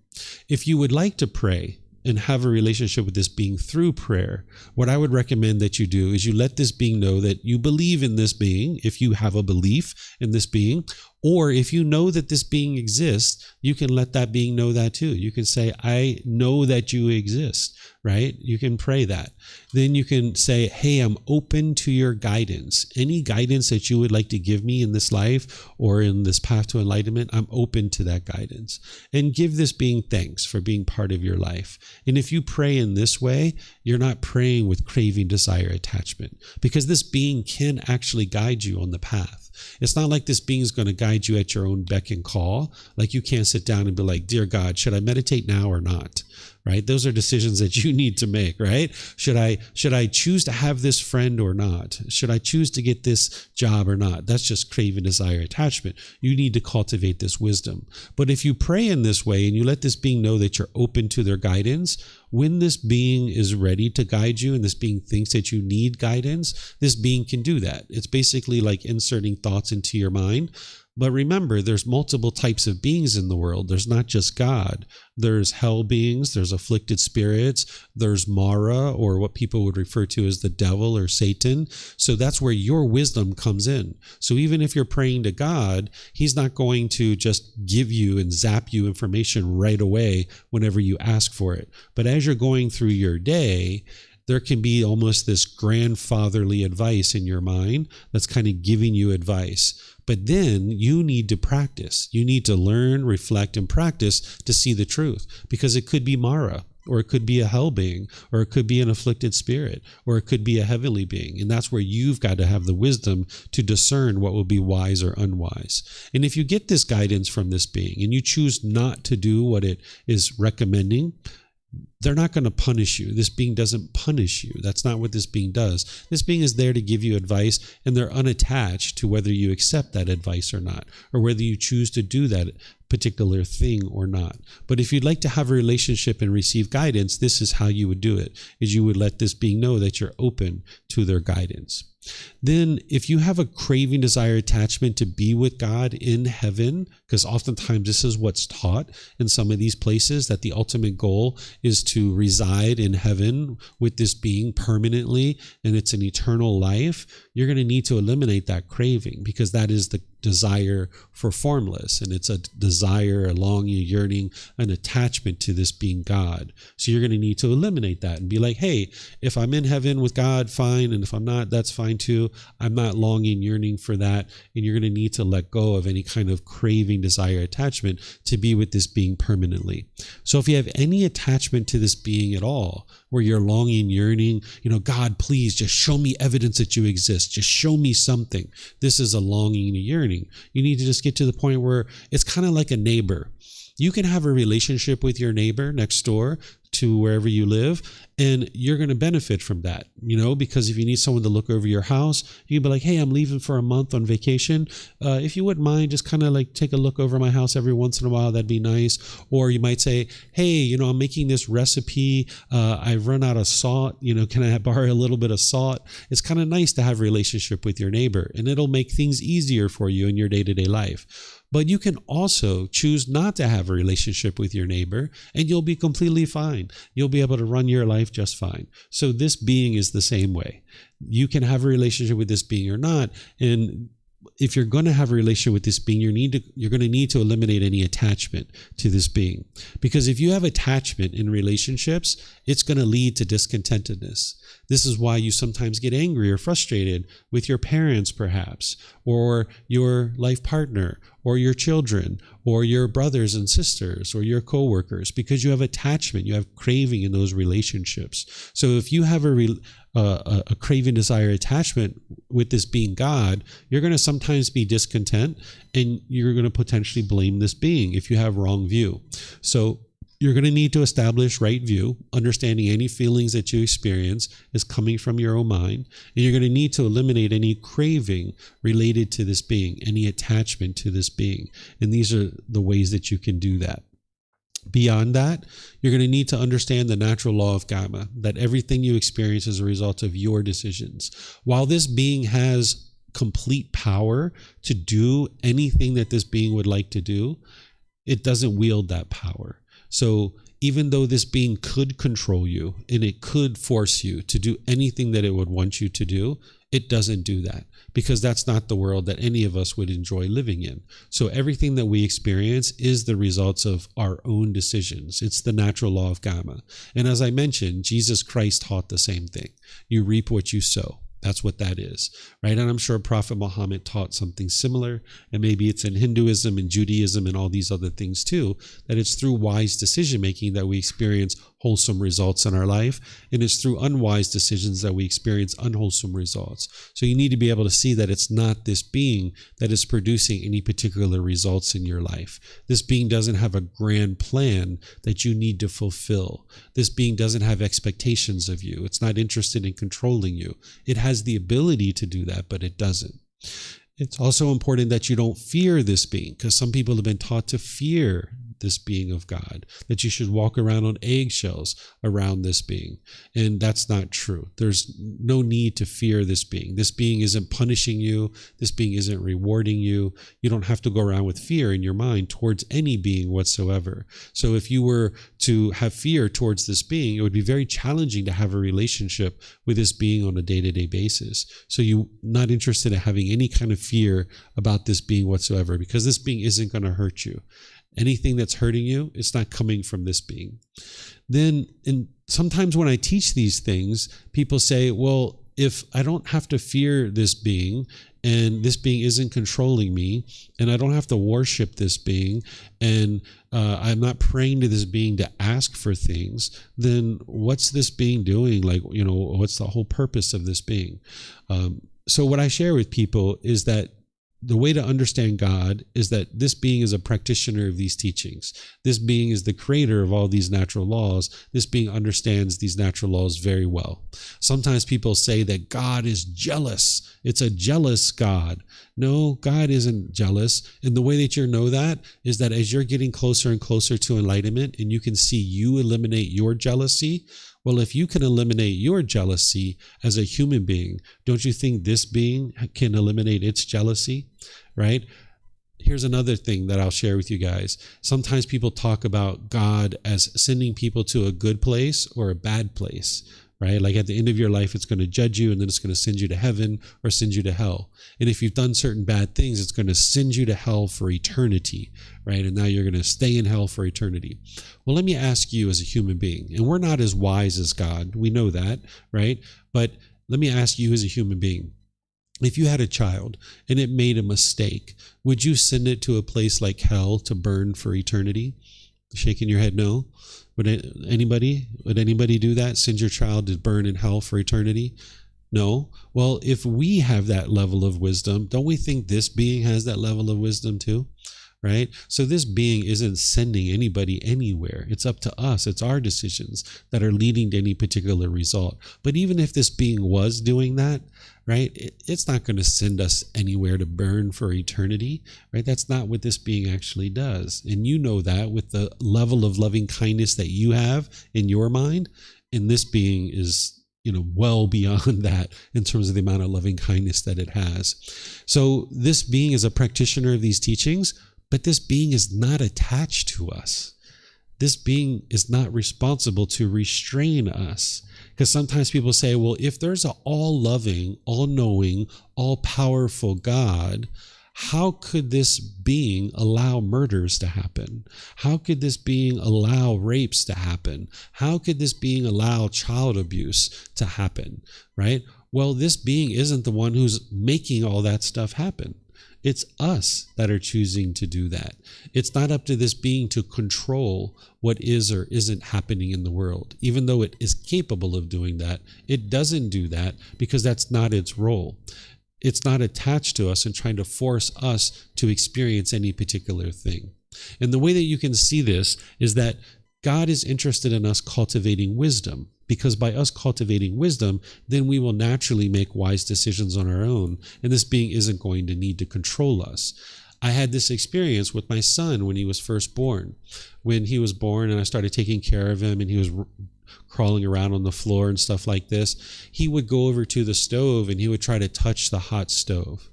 If you would like to pray and have a relationship with this being through prayer, what I would recommend that you do is you let this being know that you believe in this being, if you have a belief in this being, or if you know that this being exists, you can let that being know that too. You can say, I know that you exist, right? You can pray that. Then you can say, hey, I'm open to your guidance. Any guidance that you would like to give me in this life or in this path to enlightenment, I'm open to that guidance. And give this being thanks for being part of your life. And if you pray in this way, you're not praying with craving, desire, attachment, because this being can actually guide you on the path. It's not like this being is going to guide you at your own beck and call. Like you can't sit down and be like, dear God, should I meditate now or not? Right? Those are decisions that you need to make, right? Should I choose to have this friend or not? Should I choose to get this job or not? That's just craving, desire, attachment. You need to cultivate this wisdom. But if you pray in this way and you let this being know that you're open to their guidance, when this being is ready to guide you and this being thinks that you need guidance, this being can do that. It's basically like inserting thoughts into your mind. But remember, there's multiple types of beings in the world. There's not just God. There's hell beings, there's afflicted spirits, there's Mara, or what people would refer to as the devil or Satan. So that's where your wisdom comes in. So even if you're praying to God, he's not going to just give you and zap you information right away whenever you ask for it. But as you're going through your day, there can be almost this grandfatherly advice in your mind that's kind of giving you advice. But then you need to practice. You need to learn, reflect, and practice to see the truth, because it could be Mara, or it could be a hell being, or it could be an afflicted spirit, or it could be a heavenly being. And that's where you've got to have the wisdom to discern what will be wise or unwise. And if you get this guidance from this being and you choose not to do what it is recommending, they're not going to punish you. This being doesn't punish you. That's not what this being does. This being is there to give you advice, and they're unattached to whether you accept that advice or not, or whether you choose to do that particular thing or not. But if you'd like to have a relationship and receive guidance, this is how you would do it, is you would let this being know that you're open to their guidance. Then if you have a craving, desire, attachment to be with God in heaven, because oftentimes this is what's taught in some of these places, that the ultimate goal is to reside in heaven with this being permanently, and it's an eternal life, you're going to need to eliminate that craving, because that is the desire for formless, and it's a desire, a longing, a yearning, an attachment to this being God. So you're going to need to eliminate that and be like, hey, if I'm in heaven with God, fine, and if I'm not, that's fine too. I'm not longing, yearning for that, and you're going to need to let go of any kind of craving, desire, attachment to be with this being permanently. So if you have any attachment to this being at all, where you're longing, yearning, God, please just show me evidence that you exist. Just show me something. This is a longing and a yearning. You need to just get to the point where it's kind of like a neighbor. You can have a relationship with your neighbor next door to wherever you live, and you're going to benefit from that, because if you need someone to look over your house, you can be like, hey, I'm leaving for a month on vacation. If you wouldn't mind, just kind of like take a look over my house every once in a while, that'd be nice. Or you might say, hey, I'm making this recipe. I've run out of salt. Can I borrow a little bit of salt? It's kind of nice to have a relationship with your neighbor, and it'll make things easier for you in your day-to-day life. But you can also choose not to have a relationship with your neighbor, and you'll be completely fine. You'll be able to run your life just fine. So this being is the same way. You can have a relationship with this being or not. And if you're going to have a relationship with this being, you're going to need to eliminate any attachment to this being. Because if you have attachment in relationships, it's going to lead to discontentedness. This is why you sometimes get angry or frustrated with your parents, perhaps, or your life partner, or your children, or your brothers and sisters, or your coworkers, because you have attachment, you have craving in those relationships. So if you have a craving, desire, attachment with this being God, you're going to sometimes be discontent, and you're going to potentially blame this being if you have wrong view. So you're going to need to establish right view, understanding any feelings that you experience is coming from your own mind. And you're going to need to eliminate any craving related to this being, any attachment to this being. And these are the ways that you can do that. Beyond that, you're going to need to understand the natural law of karma, that everything you experience is a result of your decisions. While this being has complete power to do anything that this being would like to do, it doesn't wield that power. So even though this being could control you and it could force you to do anything that it would want you to do, it doesn't do that, because that's not the world that any of us would enjoy living in. So everything that we experience is the results of our own decisions. It's the natural law of karma. And as I mentioned, Jesus Christ taught the same thing. You reap what you sow. That's what that is, right? And I'm sure Prophet Muhammad taught something similar, and maybe it's in Hinduism and Judaism and all these other things too, that it's through wise decision making that we experience wholesome results in our life, and it's through unwise decisions that we experience unwholesome results. So you need to be able to see that it's not this being that is producing any particular results in your life. This being doesn't have a grand plan that you need to fulfill. This being doesn't have expectations of you. It's not interested in controlling you. It has the ability to do that, but it doesn't. It's also important that you don't fear this being, because some people have been taught to fear this being of God, that you should walk around on eggshells around this being. And that's not true. There's no need to fear this being. This being isn't punishing you. This being isn't rewarding you. You don't have to go around with fear in your mind towards any being whatsoever. So if you were to have fear towards this being, it would be very challenging to have a relationship with this being on a day-to-day basis. So you're not interested in having any kind of fear about this being whatsoever, because this being isn't going to hurt you. Anything that's hurting you, it's not coming from this being. Then, and sometimes when I teach these things, people say, well, if I don't have to fear this being, and this being isn't controlling me, and I don't have to worship this being, and I'm not praying to this being to ask for things, then what's this being doing? Like, what's the whole purpose of this being? So what I share with people is that the way to understand God is that this being is a practitioner of these teachings. This being is the creator of all these natural laws. This being understands these natural laws very well. Sometimes people say that God is jealous. It's a jealous God. No, God isn't jealous. And the way that you know that is that as you're getting closer and closer to enlightenment and you can see you eliminate your jealousy, well, if you can eliminate your jealousy as a human being, don't you think this being can eliminate its jealousy, right? Here's another thing that I'll share with you guys. Sometimes people talk about God as sending people to a good place or a bad place, right? Like at the end of your life, it's going to judge you and then it's going to send you to heaven or send you to hell. And if you've done certain bad things, it's going to send you to hell for eternity, right? And now you're going to stay in hell for eternity. Well, let me ask you as a human being, and we're not as wise as God. We know that, right? But let me ask you as a human being, if you had a child and it made a mistake, would you send it to a place like hell to burn for eternity? Shaking your head no. Would anybody do that? Send your child to burn in hell for eternity? No. Well, if we have that level of wisdom, don't we think this being has that level of wisdom too? Right? So this being isn't sending anybody anywhere. It's up to us. It's our decisions that are leading to any particular result. But even if this being was doing that, right, it's not going to send us anywhere to burn for eternity, right? That's not what this being actually does. And you know that with the level of loving kindness that you have in your mind, and this being is, well beyond that in terms of the amount of loving kindness that it has. So this being is a practitioner of these teachings, but this being is not attached to us. This being is not responsible to restrain us. Because sometimes people say, well, if there's an all-loving, all-knowing, all-powerful God, how could this being allow murders to happen? How could this being allow rapes to happen? How could this being allow child abuse to happen, right? Well, this being isn't the one who's making all that stuff happen. It's us that are choosing to do that. It's not up to this being to control what is or isn't happening in the world. Even though it is capable of doing that, it doesn't do that because that's not its role. It's not attached to us and trying to force us to experience any particular thing. And the way that you can see this is that God is interested in us cultivating wisdom, because by us cultivating wisdom, then we will naturally make wise decisions on our own, and this being isn't going to need to control us. I had this experience with my son when he was first born. When he was born and I started taking care of him and he was crawling around on the floor and stuff like this, he would go over to the stove and he would try to touch the hot stove.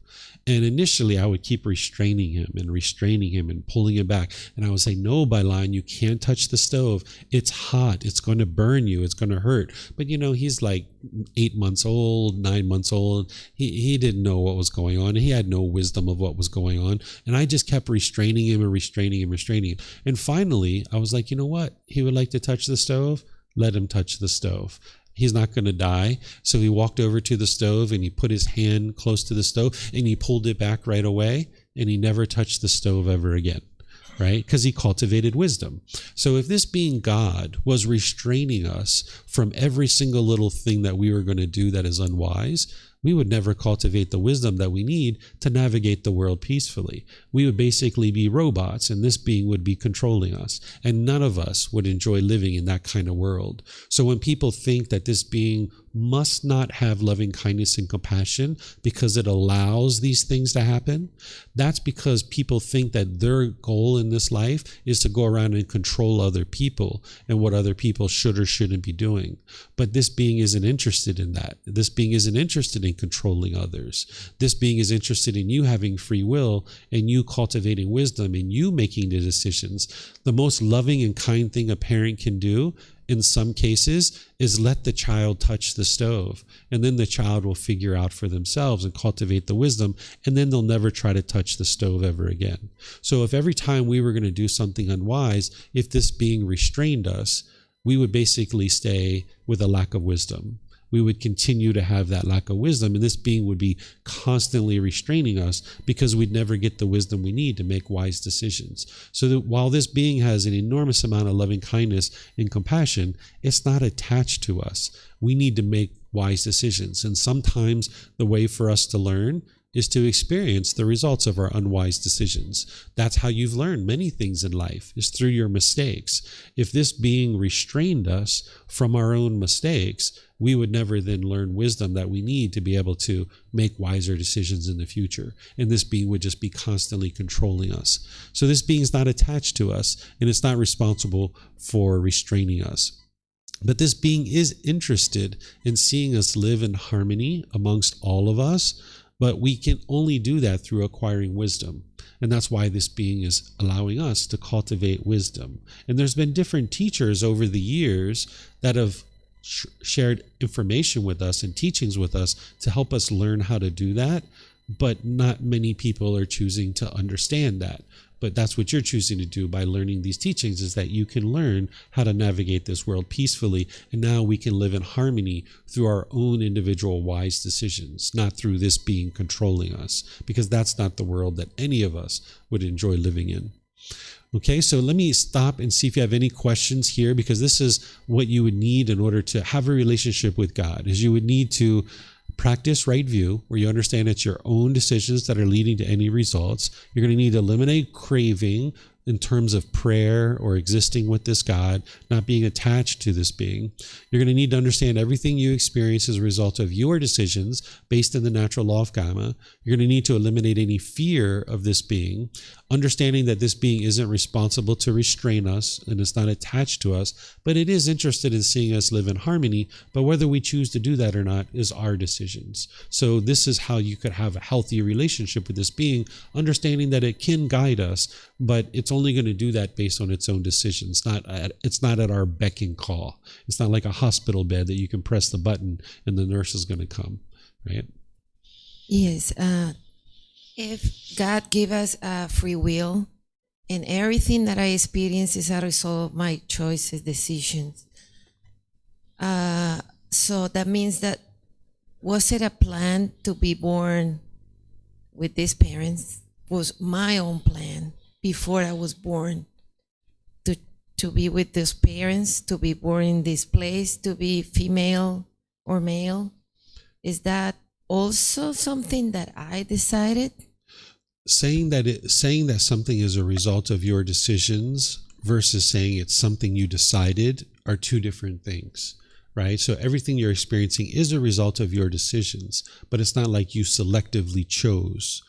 And initially I would keep restraining him and pulling him back. And I would say, no, Bailan, you can't touch the stove. It's hot. It's going to burn you. It's going to hurt. But he's like 8 months old, 9 months old. He didn't know what was going on. He had no wisdom of what was going on. And I just kept restraining him. And finally I was like, you know what? He would like to touch the stove. Let him touch the stove. He's not going to die. So he walked over to the stove and he put his hand close to the stove and he pulled it back right away, and he never touched the stove ever again, right? Because he cultivated wisdom. So if this being God was restraining us from every single little thing that we were going to do that is unwise, we would never cultivate the wisdom that we need to navigate the world peacefully. We would basically be robots, and this being would be controlling us. And none of us would enjoy living in that kind of world. So when people think that this being must not have loving kindness and compassion because it allows these things to happen, that's because people think that their goal in this life is to go around and control other people and what other people should or shouldn't be doing. But this being isn't interested in that. This being isn't interested in controlling others. This being is interested in you having free will and you cultivating wisdom and you making the decisions. The most loving and kind thing a parent can do in some cases is let the child touch the stove, and then the child will figure out for themselves and cultivate the wisdom, and then they'll never try to touch the stove ever again. So if every time we were going to do something unwise, if this being restrained us, we would basically stay with a lack of wisdom. We would continue to have that lack of wisdom, and this being would be constantly restraining us because we'd never get the wisdom we need to make wise decisions. So that while this being has an enormous amount of loving kindness and compassion, it's not attached to us. We need to make wise decisions. And sometimes the way for us to learn is to experience the results of our unwise decisions. That's how you've learned many things in life, is through your mistakes. If this being restrained us from our own mistakes, we would never then learn wisdom that we need to be able to make wiser decisions in the future. And this being would just be constantly controlling us. So this being is not attached to us, and it's not responsible for restraining us. But this being is interested in seeing us live in harmony amongst all of us, but we can only do that through acquiring wisdom. And that's why this being is allowing us to cultivate wisdom. And there's been different teachers over the years that have shared information with us and teachings with us to help us learn how to do that, but not many people are choosing to understand that. But that's what you're choosing to do by learning these teachings, is that you can learn how to navigate this world peacefully, and now we can live in harmony through our own individual wise decisions, not through this being controlling us, because that's not the world that any of us would enjoy living in. Okay, so let me stop and see if you have any questions here, because this is what you would need in order to have a relationship with God, is you would need to practice right view, where you understand it's your own decisions that are leading to any results. You're going to need to eliminate craving in terms of prayer or existing with this God, not being attached to this being. You're going to need to understand everything you experience as a result of your decisions based in the natural law of karma. You're going to need to eliminate any fear of this being, understanding that this being isn't responsible to restrain us and it's not attached to us, but it is interested in seeing us live in harmony. But whether we choose to do that or not is our decisions. So this is how you could have a healthy relationship with this being, understanding that it can guide us, but it's only going to do that based on its own decisions. It's not at our beck and call. It's not like a hospital bed that you can press the button and the nurse is going to come, right? Yes. If God gave us free will, and everything that I experience is a result of my choices, decisions. So that means that, was it a plan to be born with these parents? Was my own plan before I was born to be with these parents, to be born in this place, to be female or male? Is that also something that I decided? Saying that something is a result of your decisions versus saying it's something you decided are two different things, right? So everything you're experiencing is a result of your decisions, but it's not like you selectively chose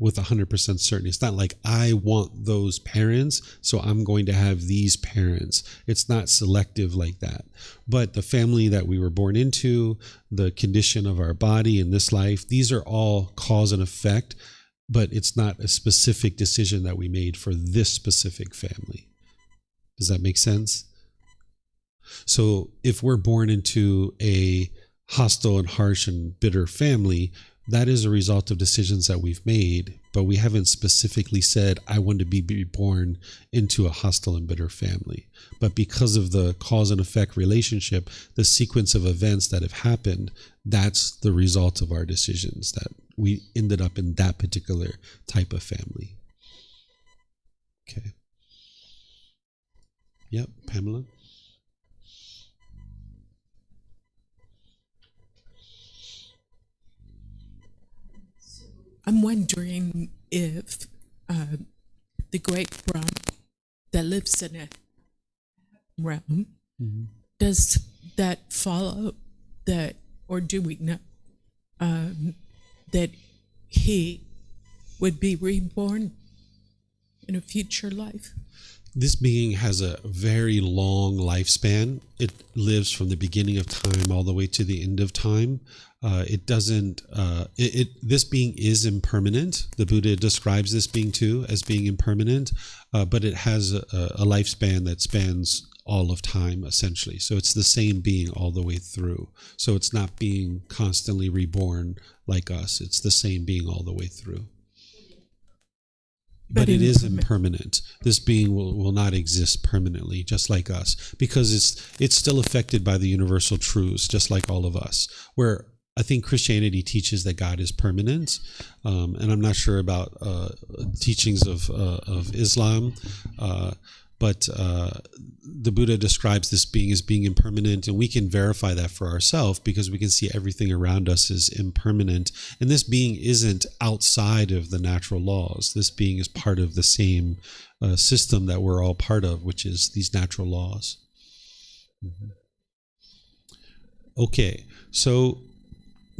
with 100% certainty. It's not like I want those parents, so I'm going to have these parents. It's not selective like that. But the family that we were born into, the condition of our body in this life, these are all cause and effect, but it's not a specific decision that we made for this specific family. Does that make sense? So if we're born into a hostile and harsh and bitter family, that is a result of decisions that we've made, but we haven't specifically said, I want to be born into a hostile and bitter family. But because of the cause and effect relationship, the sequence of events that have happened, that's the result of our decisions, that we ended up in that particular type of family. Okay. Yep, Pamela? I'm wondering if the great Brahm that lives in a realm, does that follow that, or do we know that he would be reborn in a future life? This being has a very long lifespan. It lives from the beginning of time all the way to the end of time. It doesn't, this being is impermanent. The Buddha describes this being too as being impermanent, but it has a lifespan that spans all of time essentially. So it's the same being all the way through. So it's not being constantly reborn like us. It's the same being all the way through. But it is impermanent. This being will not exist permanently, just like us, because it's still affected by the universal truths, just like all of us. Where I think Christianity teaches that God is permanent, and I'm not sure about teachings of Islam, but the Buddha describes this being as being impermanent, and we can verify that for ourselves because we can see everything around us is impermanent, and this being isn't outside of the natural laws. This being is part of the same system that we're all part of, which is these natural laws. Okay, so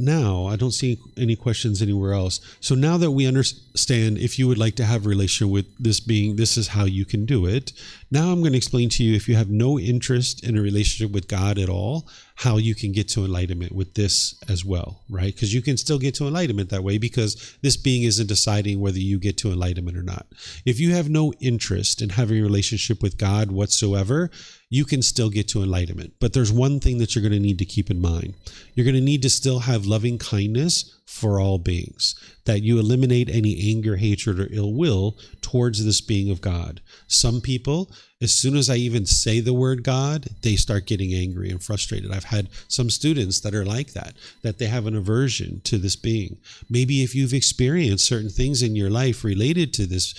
now I don't see any questions anywhere else. So now that we understand, if you would like to have a relationship with this being, this is how you can do it. Now I'm going to explain to you, if you have no interest in a relationship with God at all, how you can get to enlightenment with this as well, right? Because you can still get to enlightenment that way, because this being isn't deciding whether you get to enlightenment or not. If you have no interest in having a relationship with God whatsoever, you can still get to enlightenment. But there's one thing that you're going to need to keep in mind. You're going to need to still have loving kindness for all beings, that you eliminate any anger, hatred, or ill will towards this being of God. Some people, as soon as I even say the word God, they start getting angry and frustrated. I've had some students that are like that they have an aversion to this being. Maybe if you've experienced certain things in your life related to this,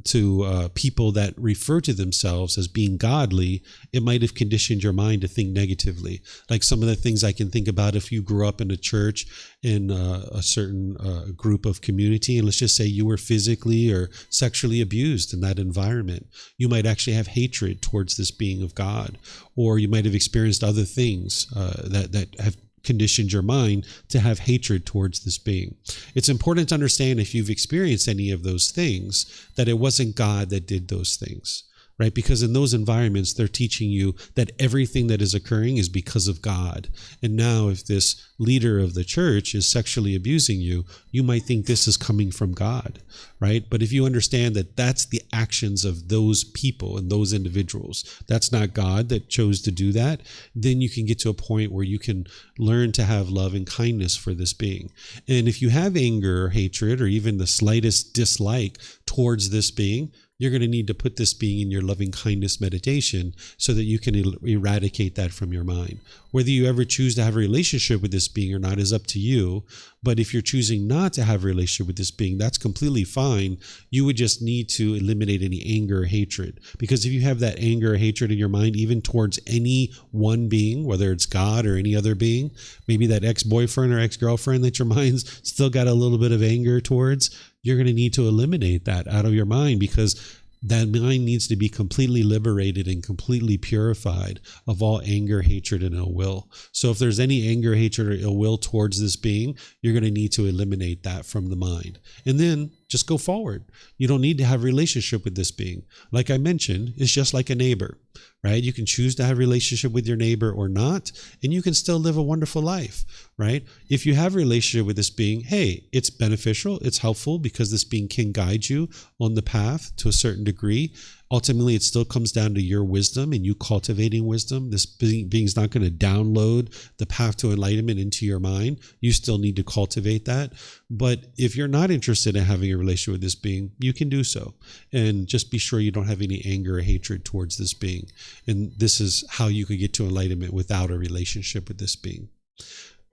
to people that refer to themselves as being godly, it might have conditioned your mind to think negatively. Like some of the things I can think about, if you grew up in a church in a certain group of community, and let's just say you were physically or sexually abused in that environment, you might actually have hatred towards this being of God, or you might have experienced other things that have conditioned your mind to have hatred towards this being. It's important to understand, if you've experienced any of those things, that it wasn't God that did those things, right? Because in those environments, they're teaching you that everything that is occurring is because of God. And now if this leader of the church is sexually abusing you, you might think this is coming from God, right? But if you understand that that's the actions of those people and those individuals, that's not God that chose to do that, then you can get to a point where you can learn to have love and kindness for this being. And if you have anger or hatred or even the slightest dislike towards this being, you're going to need to put this being in your loving kindness meditation so that you can eradicate that from your mind. Whether you ever choose to have a relationship with this being or not is up to you. But if you're choosing not to have a relationship with this being, that's completely fine. You would just need to eliminate any anger or hatred. Because if you have that anger or hatred in your mind, even towards any one being, whether it's God or any other being, maybe that ex-boyfriend or ex-girlfriend that your mind's still got a little bit of anger towards, you're going to need to eliminate that out of your mind, because that mind needs to be completely liberated and completely purified of all anger, hatred, and ill will. So if there's any anger, hatred, or ill will towards this being, you're going to need to eliminate that from the mind. And then just go forward. You don't need to have a relationship with this being. Like I mentioned, it's just like a neighbor, right? You can choose to have a relationship with your neighbor or not, and you can still live a wonderful life, right? If you have a relationship with this being, hey, it's beneficial, it's helpful, because this being can guide you on the path to a certain degree. Ultimately, it still comes down to your wisdom and you cultivating wisdom. This being's not going to download the path to enlightenment into your mind. You still need to cultivate that. But if you're not interested in having a relationship with this being, you can do so. And just be sure you don't have any anger or hatred towards this being. And this is how you could get to enlightenment without a relationship with this being.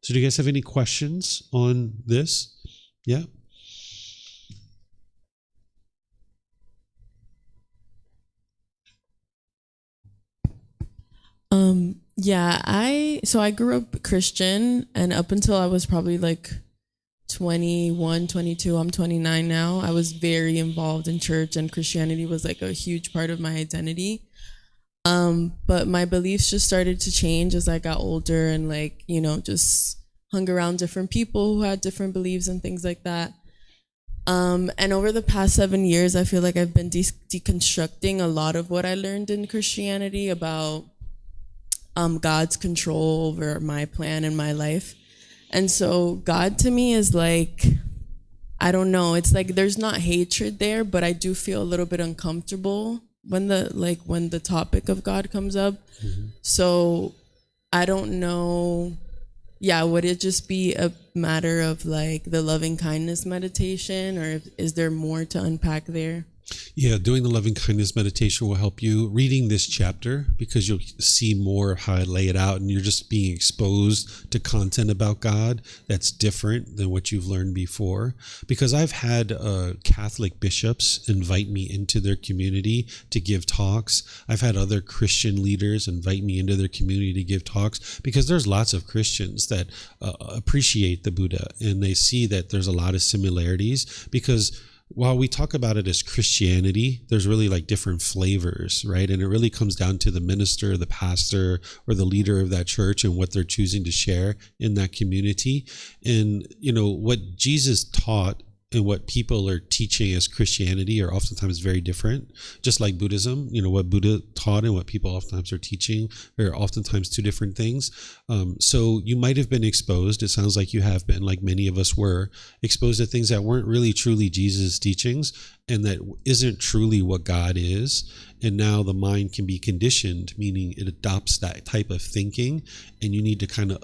So do you guys have any questions on this? Yeah? I grew up Christian, and up until I was probably like 21, 22, I'm 29 now, I was very involved in church, and Christianity was like a huge part of my identity. But my beliefs just started to change as I got older, and just hung around different people who had different beliefs and things like that. And over the past 7 years, I feel like I've been deconstructing a lot of what I learned in Christianity about God's control over my plan and my life. And so God to me is like, I don't know, it's like there's not hatred there, but I do feel a little bit uncomfortable when the topic of God comes up. Mm-hmm. So I don't know. Yeah, would it just be a matter of like the loving kindness meditation, or is there more to unpack there? Yeah, doing the loving kindness meditation will help you. Reading this chapter, because you'll see more of how I lay it out, and you're just being exposed to content about God that's different than what you've learned before. Because I've had Catholic bishops invite me into their community to give talks. I've had other Christian leaders invite me into their community to give talks, because there's lots of Christians that appreciate the Buddha, and they see that there's a lot of similarities. Because while we talk about it as Christianity, there's really like different flavors, right? And it really comes down to the minister, the pastor, or the leader of that church and what they're choosing to share in that community. And, you know, what Jesus taught and what people are teaching as Christianity are oftentimes very different. Just like Buddhism, you know, what Buddha taught and what people oftentimes are teaching are oftentimes two different things. So you might have been exposed, it sounds like you have been, like many of us were, exposed to things that weren't really truly Jesus' teachings and that isn't truly what God is. And now the mind can be conditioned, meaning it adopts that type of thinking, and you need to kind of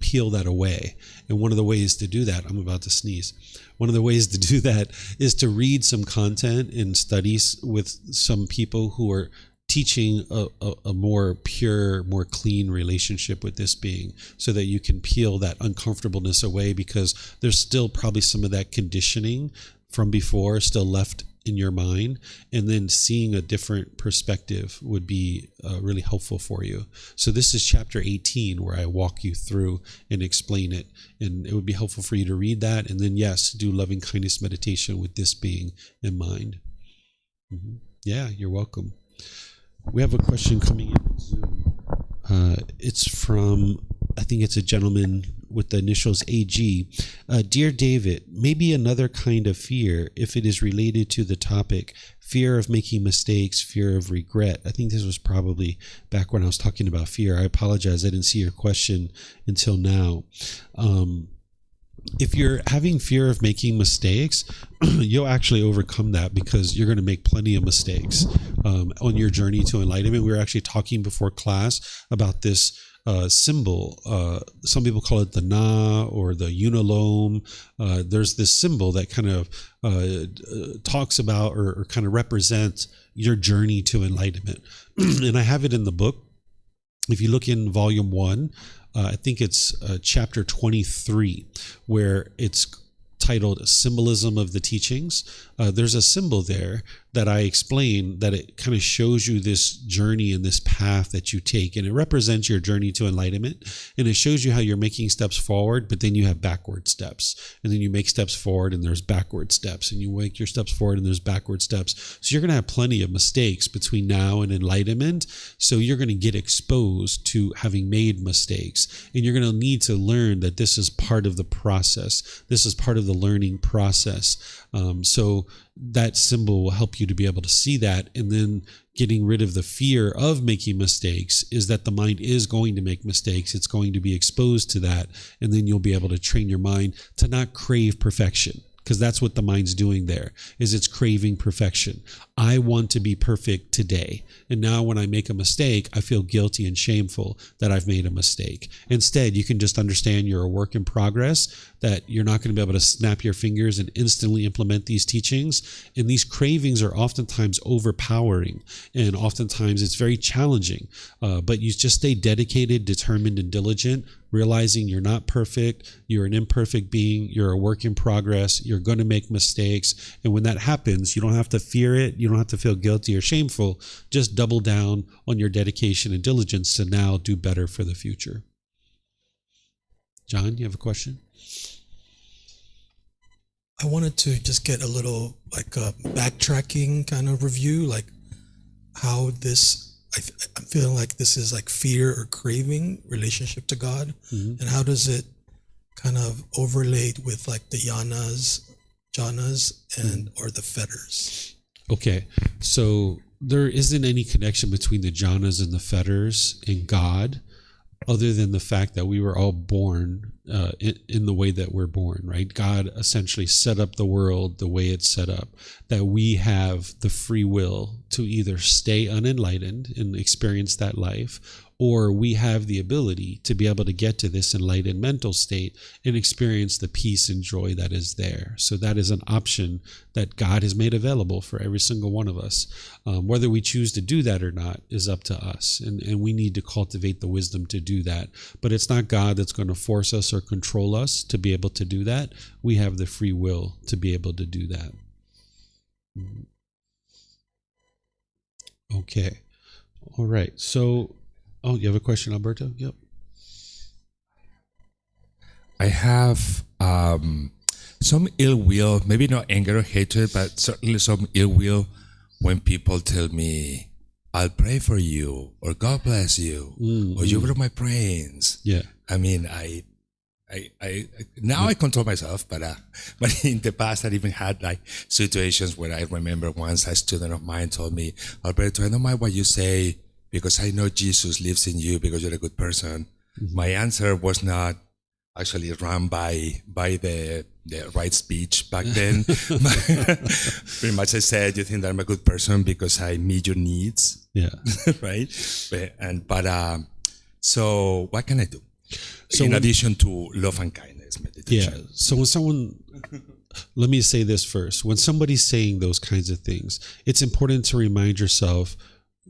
peel that away. And one of the ways to do that, I'm about to sneeze. One of the ways to do that is to read some content and studies with some people who are teaching a more pure, more clean relationship with this being, so that you can peel that uncomfortableness away, because there's still probably some of that conditioning from before still left in your mind, and then seeing a different perspective would be really helpful for you. So this is chapter 18, where I walk you through and explain it, and it would be helpful for you to read that, and then yes, do loving kindness meditation with this being in mind. Yeah, you're welcome. We have a question coming in on Zoom. It's from, I think it's a gentleman with the initials AG. Dear David, maybe another kind of fear, if it is related to the topic, fear of making mistakes, fear of regret. I think this was probably back when I was talking about fear. I apologize, I didn't see your question until now. If you're having fear of making mistakes, you'll actually overcome that, because you're going to make plenty of mistakes on your journey to enlightenment. We were actually talking before class about this symbol. Some people call it the Na or the unilome. There's this symbol that kind of talks about or kind of represents your journey to enlightenment. And I have it in the book. If you look in volume 1, I think it's chapter 23, where it's titled Symbolism of the Teachings. There's a symbol there that I explain that it kind of shows you this journey and this path that you take, and it represents your journey to enlightenment, and it shows you how you're making steps forward, but then you have backward steps, and then you make steps forward and there's backward steps, and you make your steps forward and there's backward steps. So you're going to have plenty of mistakes between now and enlightenment. So you're going to get exposed to having made mistakes, and you're going to need to learn that this is part of the process. This is part of the learning process. So that symbol will help you to be able to see that, and then getting rid of the fear of making mistakes is that the mind is going to make mistakes. It's going to be exposed to that, and then you'll be able to train your mind to not crave perfection, because that's what the mind's doing there, is it's craving perfection. I want to be perfect today, and now when I make a mistake, I feel guilty and shameful that I've made a mistake. Instead, you can just understand you're a work in progress, that you're not going to be able to snap your fingers and instantly implement these teachings, and these cravings are oftentimes overpowering, and oftentimes it's very challenging, but you just stay dedicated, determined, and diligent, realizing you're not perfect, you're an imperfect being, you're a work in progress, you're going to make mistakes, and when that happens, you don't have to fear it, you don't have to feel guilty or shameful, just double down on your dedication and diligence to now do better for the future. John, you have a question? I wanted to just get a little like a backtracking kind of review, like how this, I'm feeling like this is like fear or craving relationship to God, and how does it kind of overlay with like the jhanas, and or the fetters? Okay, so there isn't any connection between the jhanas and the fetters and God, other than the fact that we were all born in the way that we're born, right? God essentially set up the world the way it's set up, that we have the free will to either stay unenlightened and experience that life, or we have the ability to be able to get to this enlightened mental state and experience the peace and joy that is there. So that is an option that God has made available for every single one of us. Whether we choose to do that or not is up to us, and we need to cultivate the wisdom to do that. But it's not God that's going to force us or control us to be able to do that. We have the free will to be able to do that. Okay. All right. So, you have a question, Alberto? Yep. I have some ill will, maybe not anger or hatred, but certainly some ill will when people tell me, I'll pray for you, or God bless you, or you were my brains. Yeah. I mean, I now I control myself, but in the past I even had like situations where I remember once a student of mine told me, Alberto, I don't mind what you say because I know Jesus lives in you because you're a good person. My answer was not actually run by the right speech back then. Pretty much I said, you think that I'm a good person because I meet your needs. Yeah. Right? So what can I do? So in addition to love and kindness meditation. Yeah. So when someone, let me say this first. When somebody's saying those kinds of things, it's important to remind yourself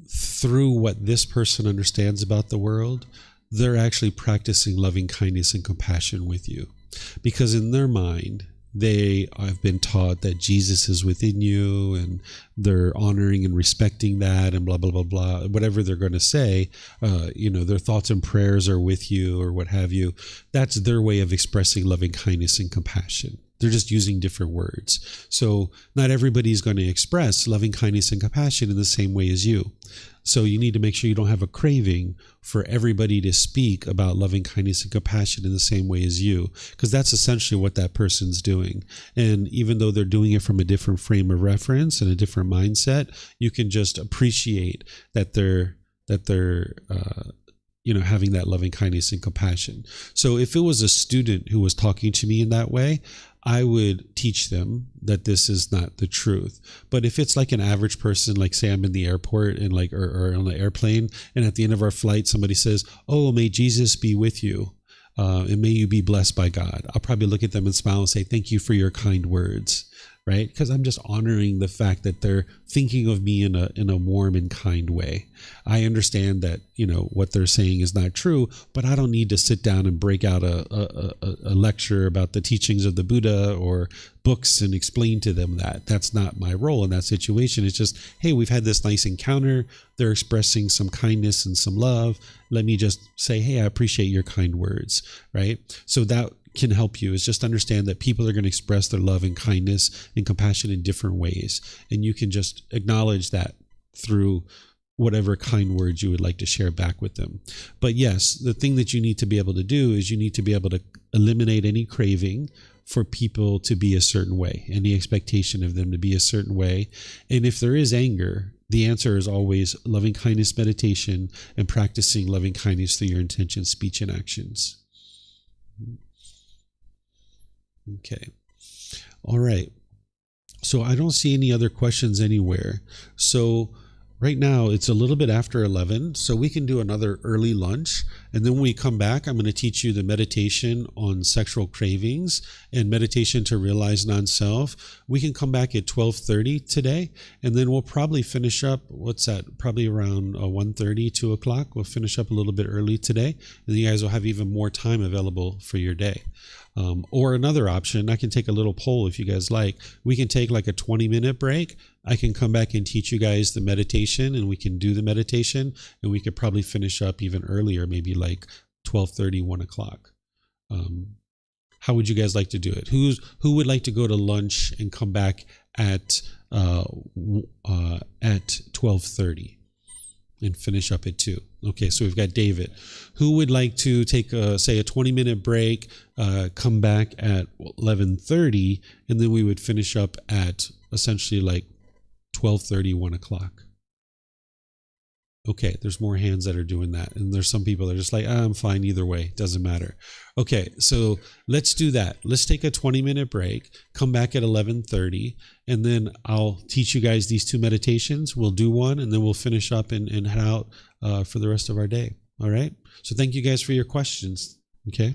through what this person understands about the world, they're actually practicing loving kindness and compassion with you. Because in their mind, they have been taught that Jesus is within you, and they're honoring and respecting that, and blah, blah, blah, blah. Whatever they're going to say, their thoughts and prayers are with you or what have you. That's their way of expressing loving kindness and compassion. They're just using different words. So not everybody's going to express loving kindness and compassion in the same way as you. So you need to make sure you don't have a craving for everybody to speak about loving kindness and compassion in the same way as you, because that's essentially what that person's doing. And even though they're doing it from a different frame of reference and a different mindset, you can just appreciate that they're having that loving kindness and compassion. So if it was a student who was talking to me in that way, I would teach them that this is not the truth. But if it's like an average person, like say I'm in the airport and or on the airplane, and at the end of our flight, somebody says, "Oh, may Jesus be with you, and may you be blessed by God," I'll probably look at them and smile and say, "Thank you for your kind words." Right? Because I'm just honoring the fact that they're thinking of me in a warm and kind way. I understand that, what they're saying is not true, but I don't need to sit down and break out a lecture about the teachings of the Buddha or books and explain to them that. That's not my role in that situation. It's just, hey, we've had this nice encounter. They're expressing some kindness and some love. Let me just say, hey, I appreciate your kind words, right? So that can help you is just understand that people are going to express their love and kindness and compassion in different ways. And you can just acknowledge that through whatever kind words you would like to share back with them. But yes, the thing that you need to be able to do is you need to be able to eliminate any craving for people to be a certain way, any expectation of them to be a certain way. And if there is anger, the answer is always loving kindness meditation and practicing loving kindness through your intention, speech, and actions. Okay. All right. So I don't see any other questions anywhere. So right now it's a little bit after 11, so we can do another early lunch. And then when we come back, I'm going to teach you the meditation on sexual cravings and meditation to realize non-self. We can come back at 12:30 today, and then we'll probably finish up, what's that, probably around 1:30, 2 o'clock. We'll finish up a little bit early today, and you guys will have even more time available for your day. Or another option, I can take a little poll if you guys like. We can take like a 20-minute break. I can come back and teach you guys the meditation, and we can do the meditation, and we could probably finish up even earlier, maybe like 12:30, 1 o'clock. How would you guys like to do it? Who would like to go to lunch and come back at 12:30? And finish up at 2. Okay, so we've got David. Who would like to take say a 20-minute break, come back at 11:30, and then we would finish up at essentially like 12:30, 1 o'clock. Okay, there's more hands that are doing that. And there's some people that are just like, I'm fine either way. Doesn't matter. Okay, so let's do that. Let's take a 20-minute break, come back at 11:30, and then I'll teach you guys these two meditations. We'll do one, and then we'll finish up and head out for the rest of our day. All right. So thank you guys for your questions. Okay.